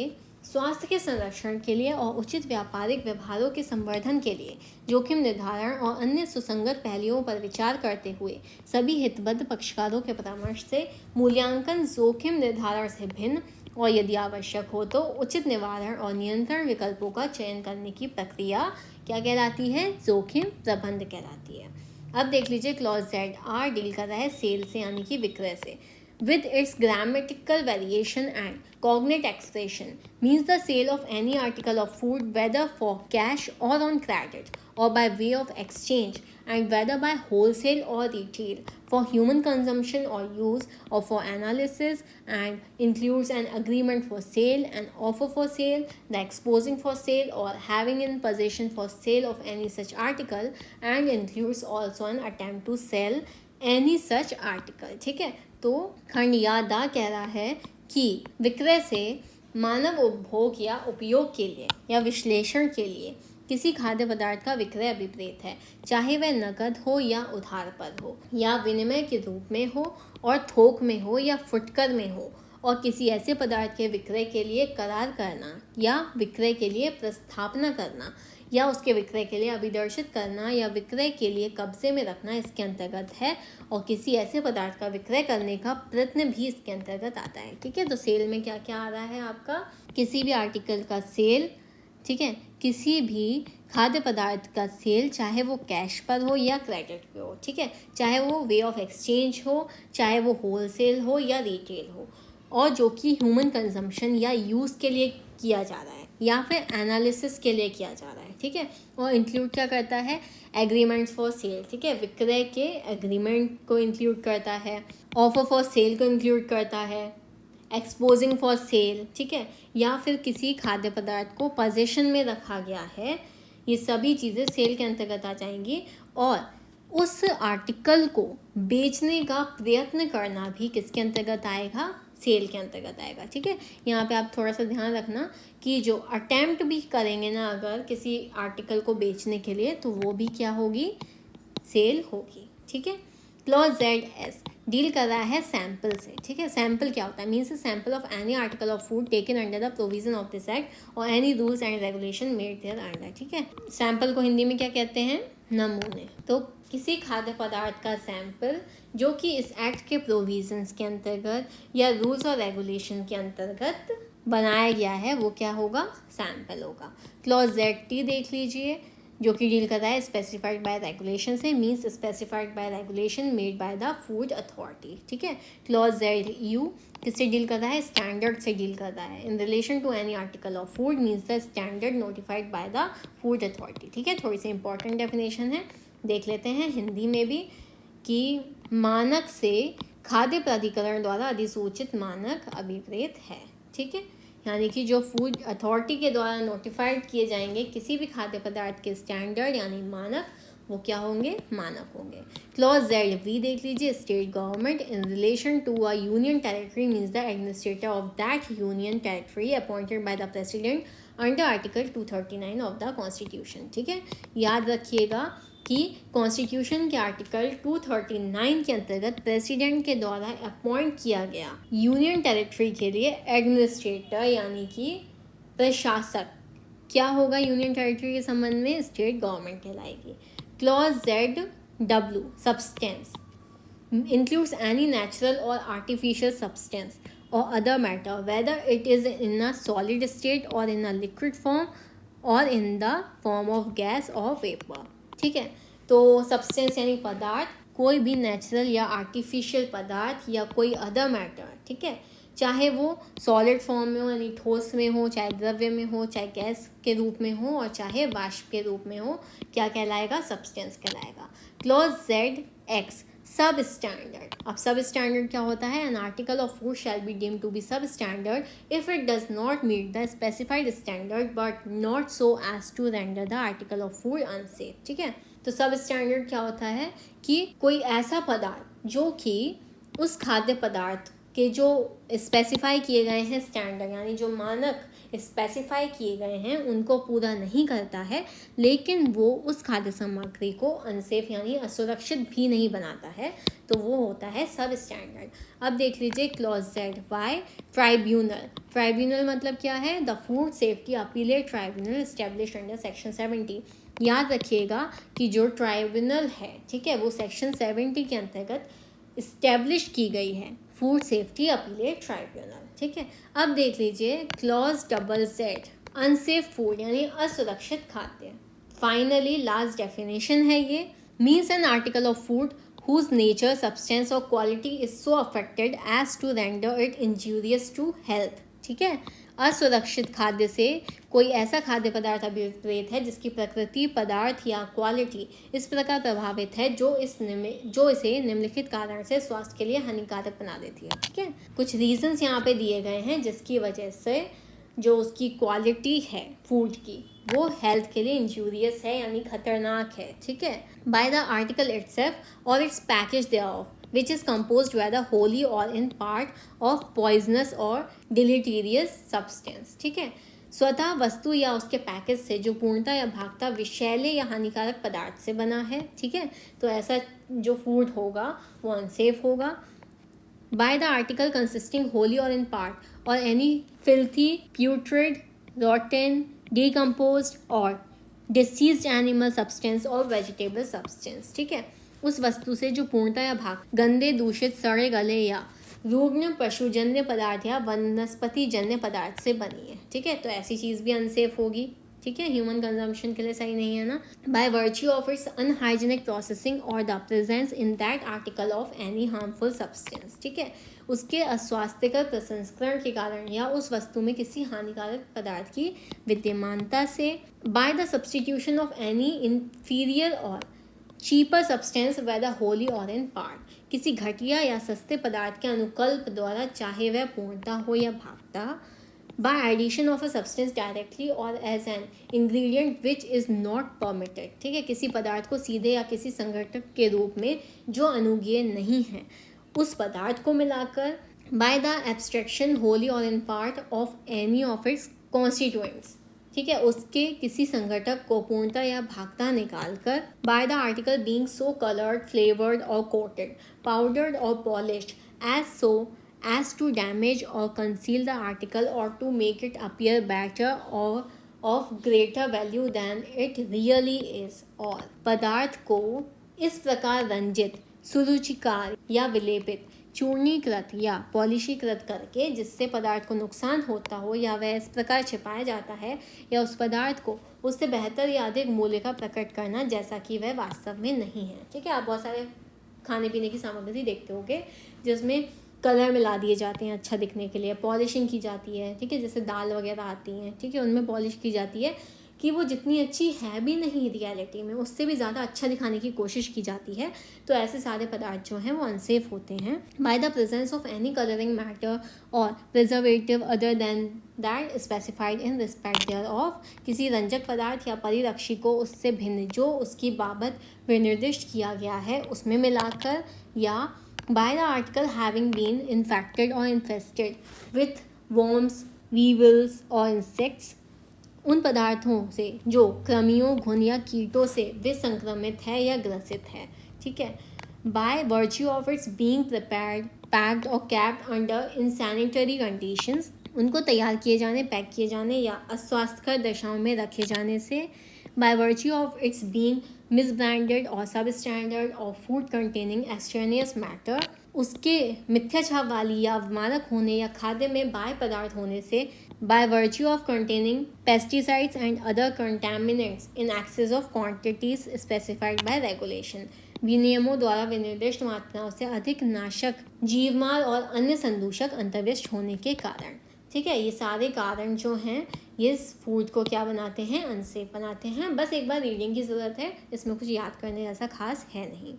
स्वास्थ्य के संरक्षण के लिए और उचित व्यापारिक व्यवहारों के संवर्धन के लिए जोखिम निर्धारण और अन्य सुसंगत पहलुओं पर विचार करते हुए सभी हितबद्ध पक्षकारों के परामर्श से मूल्यांकन जोखिम निर्धारण से भिन्न और यदि आवश्यक हो तो उचित निवारण और नियंत्रण विकल्पों का चयन करने की प्रक्रिया क्या कहलाती है? जोखिम प्रबंध कहलाती है। अब देख लीजिए क्लॉज ZR डील कर रहा है सेल से यानी कि विक्रय से। With its grammatical variation and cognate expression means the sale of any article of food whether for cash or on credit or by way of exchange and whether by wholesale or retail for human consumption or use or for analysis, and includes an agreement for sale, an offer for sale, the exposing for sale or having in possession for sale of any such article, and includes also an attempt to sell any such article। ठीक है, तो खंड या दा कह रहा है कि विक्रय से मानव उपभोग या उपयोग के लिए या विश्लेषण के लिए किसी खाद्य पदार्थ का विक्रय अभिप्रेत है, चाहे वह नकद हो या उधार पर हो या विनिमय के रूप में हो और थोक में हो या फुटकर में हो, और किसी ऐसे पदार्थ के विक्रय के लिए करार करना या विक्रय के लिए प्रस्थापना करना या उसके विक्रय के लिए अभिदर्शित करना या विक्रय के लिए कब्जे में रखना इसके अंतर्गत है, और किसी ऐसे पदार्थ का विक्रय करने का प्रयत्न भी इसके अंतर्गत आता है। ठीक है, तो सेल में क्या क्या आ रहा है आपका? किसी भी आर्टिकल का सेल, ठीक है, किसी भी खाद्य पदार्थ का सेल, चाहे वो कैश पर हो या क्रेडिट पे हो, ठीक है, चाहे वो वे ऑफ एक्सचेंज हो, चाहे वो होलसेल हो या रिटेल हो, और जो कि ह्यूमन कंजम्पशन या यूज़ के लिए किया जा रहा है या फिर एनालिसिस के लिए किया जा रहा है। ठीक है, और इंक्लूड क्या करता है? Agreements for sale. ठीक है, विक्रय के एग्रीमेंट को इंक्लूड करता है, ऑफर फॉर सेल को इंक्लूड करता है, एक्सपोजिंग फॉर सेल, ठीक है, या फिर किसी खाद्य पदार्थ को पोजीशन में रखा गया है, ये सभी चीज़ें सेल के अंतर्गत आ जाएंगी। और उस आर्टिकल को बेचने का प्रयत्न करना भी किसके अंतर्गत आएगा? सेल के अंतर्गत आएगा। ठीक है, यहाँ पे आप थोड़ा सा ध्यान रखना कि जो अटेम्प्ट भी करेंगे ना अगर किसी आर्टिकल को बेचने के लिए, तो वो भी क्या होगी? सेल होगी। ठीक है, क्लॉज ZS डील कर रहा है सैंपल से। ठीक है, सैंपल क्या होता है? Means sample of any article of food taken under the provision of this act और any rules and regulation made thereunder. ठीक है, सैंपल को हिंदी में क्या कहते हैं? नमूने। तो किसी खाद्य पदार्थ का सैंपल जो कि इस एक्ट के प्रोविजंस के अंतर्गत या रूल्स और रेगुलेशन के अंतर्गत बनाया गया है, वो क्या होगा? सैंपल होगा। क्लॉज ZT देख लीजिए जो कि डील कर रहा है स्पेसिफाइड बाय रेगुलेशन से, means specified by regulation made by the food authority. ठीक है, क्लॉज ZU किससे डील कर रहा है? स्टैंडर्ड से डील कर रहा है। In relation to any article of food means the standard notified by the food authority. ठीक है, थोड़ी सी इंपॉर्टेंट डेफिनेशन है, देख लेते हैं हिंदी में भी कि मानक से खाद्य प्राधिकरण द्वारा अधिसूचित मानक अभिप्रेत है। ठीक है, यानी कि जो फूड अथॉरिटी के द्वारा नोटिफाइड किए जाएंगे किसी भी खाद्य पदार्थ के स्टैंडर्ड यानी मानक, वो क्या होंगे? मानक होंगे। क्लॉज ZV देख लीजिए, state government in relation to a union territory means the administrator of that union territory appointed by the president under article 239 of the constitution. ठीक है, याद रखिएगा कि कॉन्स्टिट्यूशन के आर्टिकल 239 के अंतर्गत प्रेसिडेंट के द्वारा अपॉइंट किया गया यूनियन टेरिटरी के लिए एडमिनिस्ट्रेटर यानी कि प्रशासक क्या होगा? यूनियन टेरिटरी के संबंध में स्टेट गवर्नमेंट कहलाएगी। Clause ZW substance includes any natural or artificial substance or other matter whether it is in a solid state or in a liquid form or in the form of gas or vapor। ठीक है, तो substance यानी पदार्थ, कोई भी natural या artificial पदार्थ या कोई अदर मैटर, ठीक है, चाहे वो सॉलिड फॉर्म में हो यानी ठोस में हो, चाहे द्रव्य में हो, चाहे गैस के रूप में हो और चाहे वाष्प के रूप में हो, क्या कहलाएगा? सब्सटेंस कहलाएगा। Clause ZX substandard. अब सब स्टैंडर्ड क्या होता है? An article of food shall be deemed to be substandard if it does not meet the specified standard but not so as to render the article of food unsafe. ठीक है, तो सब standard क्या होता है कि कोई ऐसा पदार्थ जो कि उस खाद्य पदार्थ के जो स्पेसिफाई किए गए हैं स्टैंडर्ड, यानी जो मानक स्पेसिफाई किए गए हैं उनको पूरा नहीं करता है, लेकिन वो उस खाद्य सामग्री को अनसेफ यानी असुरक्षित भी नहीं बनाता है, तो वो होता है सब स्टैंडर्ड। अब देख लीजिए clause Z. Y? Tribunal. Tribunal मतलब क्या है? The food safety appellate tribunal established under section 70। याद रखिएगा कि जो ट्राइब्यूनल है, ठीक है, वो सेक्शन 70 के अंतर्गत इस्टेब्लिश की गई है, फूड सेफ्टी अपीलेट ट्राइब्यूनल। ठीक है, अब देख लीजिए clause double Z. Unsafe food यानी असुरक्षित खाद्य। फाइनली लास्ट डेफिनेशन है ये, means N article of food whose nature, substance or quality is so affected as to render it injurious to health। ठीक है, असुरक्षित खाद्य से कोई ऐसा खाद्य पदार्थ अभिप्रेत है जिसकी प्रकृति, पदार्थ या क्वालिटी इस प्रकार प्रभावित है जो इसे निम्नलिखित कारण से स्वास्थ्य के लिए हानिकारक बना देती है। ठीक है, कुछ रीजंस यहाँ पे दिए गए हैं जिसकी वजह से जो उसकी क्वालिटी है फूड की वो हेल्थ के लिए इंजूरियस है यानी खतरनाक है। ठीक है, बाय द आर्टिकल इटसेल्फ और its package thereof which is composed whether wholly or in part of poisonous or deleterious substance। ठीक है, स्वतः वस्तु या उसके पैकेज से जो पूर्णता या भागता विषैले या हानिकारक पदार्थ से बना है। ठीक है, तो ऐसा जो फूड होगा वो अनसेफ होगा। by the article consisting wholly or in part or any filthy, putrid, rotten, decomposed or deceased animal substance और वेजिटेबल सब्सटेंस। ठीक है, उस वस्तु से जो पूर्णता या भाग गंदे, दूषित, सड़े गले या रुग्ण पशुजन्य पदार्थ या वनस्पति जन्य पदार्थ से बनी है। ठीक है, तो ऐसी चीज़ भी अनसेफ होगी। ठीक है, ह्यूमन कंजम्पशन के लिए सही नहीं है ना। By virtue of its unhygienic processing और the presence in that article of any harmful substance. ठीक है, उसके अस्वास्थ्यकर प्रसंस्करण के कारण या उस वस्तु में किसी हानिकारक पदार्थ की विद्यमानता से। By the substitution of any inferior और चीपर सब्सटेंस वेदर होली और इन पार्ट, किसी घटिया या सस्ते पदार्थ के अनुकल्प द्वारा, चाहे वह पूर्णता हो या भागता। by addition of a substance directly or as an ingredient which is not permitted। ठीक है, किसी पदार्थ को सीधे या किसी संघटक के रूप में जो अनुज्ञेय नहीं है उस पदार्थ को मिलाकर। by the abstraction wholly or in part of any of its constituents। ठीक है, उसके किसी संघटक को पूर्णता या भागता निकाल कर। by the article being so colored, flavored or coated, powdered or polished as to damage or conceal the article or to make it appear better or of greater value than it really is। और पदार्थ को इस प्रकार रंजित, सुरुचिकार या विलेपित, चूर्णीकृत या पॉलिशीकृत करके जिससे पदार्थ को नुकसान होता हो या वह इस प्रकार छिपाया जाता है या उस पदार्थ को उससे बेहतर या अधिक मूल्य का प्रकट करना जैसा कि वह वास्तव में नहीं है। ठीक है, आप बहुत सारे खाने पीने की सामग्री देखते होंगे जिसमें कलर मिला दिए जाते हैं अच्छा दिखने के लिए, पॉलिशिंग की जाती है। ठीक है, जैसे दाल वगैरह आती हैं, ठीक है, उनमें पॉलिश की जाती है कि वो जितनी अच्छी है भी नहीं रियलिटी में, उससे भी ज़्यादा अच्छा दिखाने की कोशिश की जाती है। तो ऐसे सारे पदार्थ जो हैं वो अनसेफ होते हैं। By the presence of any colouring matter और preservative other than that specified in respect thereof, किसी रंजक पदार्थ या परिरक्षी को उससे भिन्न जो उसकी बाबत विनिर्दिष्ट किया गया है उसमें मिलाकर, या by the article having been infected or infested with worms, weevils or insects, उन पदार्थों से जो कृमियों, घुन या कीटों से विसंक्रमित है या ग्रसित है। ठीक है, by virtue of its being prepared, packed or kept under insanitary conditions, उनको तैयार किए जाने, पैक किए जाने या अस्वास्थ्यकर दशाओं में रखे जाने से। by virtue of its being misbranded or substandard or food containing extraneous matter, उसके मिथ्या छाप वाली या मानक होने या खाद्य में बाह्य पदार्थ होने से। by virtue of containing pesticides and other contaminants in excess of quantities specified by regulation, विनियमों द्वारा विनिर्दिष्ट मात्राओं से अधिक नाशक, जीवमार और अन्य संदूषक अंतर्विष्ट होने के कारण। ठीक है, ये सारे कारण जो हैं ये इस फूड को क्या बनाते हैं, अनसेफ बनाते हैं। बस एक बार रीडिंग की ज़रूरत है, इसमें कुछ याद करने जैसा खास है नहीं।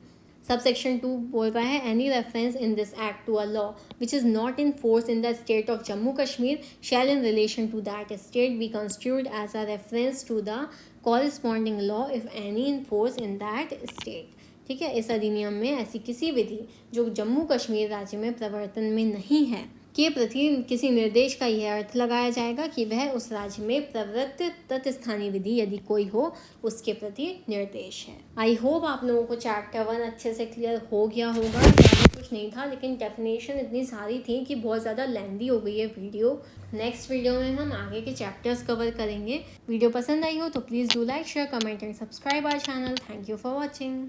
सबसेक्शन 2 बोल रहा है any reference in this act to a law which is not in force in the state of Jammu Kashmir shall in relation to that state be constitute as a reference to the corresponding law if any in force in that state. ठीक है, इस अधिनियम में ऐसी किसी विधि जो जम्मू कश्मीर राज्य में प्रवर्तन में नहीं है के प्रति किसी निर्देश का यह अर्थ लगाया जाएगा कि वह उस राज्य में प्रवृत्त तत्स्थानीय विधि यदि कोई हो उसके प्रति निर्देश है। आई होप आप लोगों को चैप्टर 1 अच्छे से क्लियर हो गया होगा। ज़्यादा कुछ नहीं था, लेकिन डेफिनेशन इतनी सारी थी कि बहुत ज़्यादा लेंदी हो गई है वीडियो। नेक्स्ट वीडियो में हम आगे के चैप्टर्स कवर करेंगे। वीडियो पसंद आई हो तो please do like, share, comment and subscribe our channel. Thank you for watching.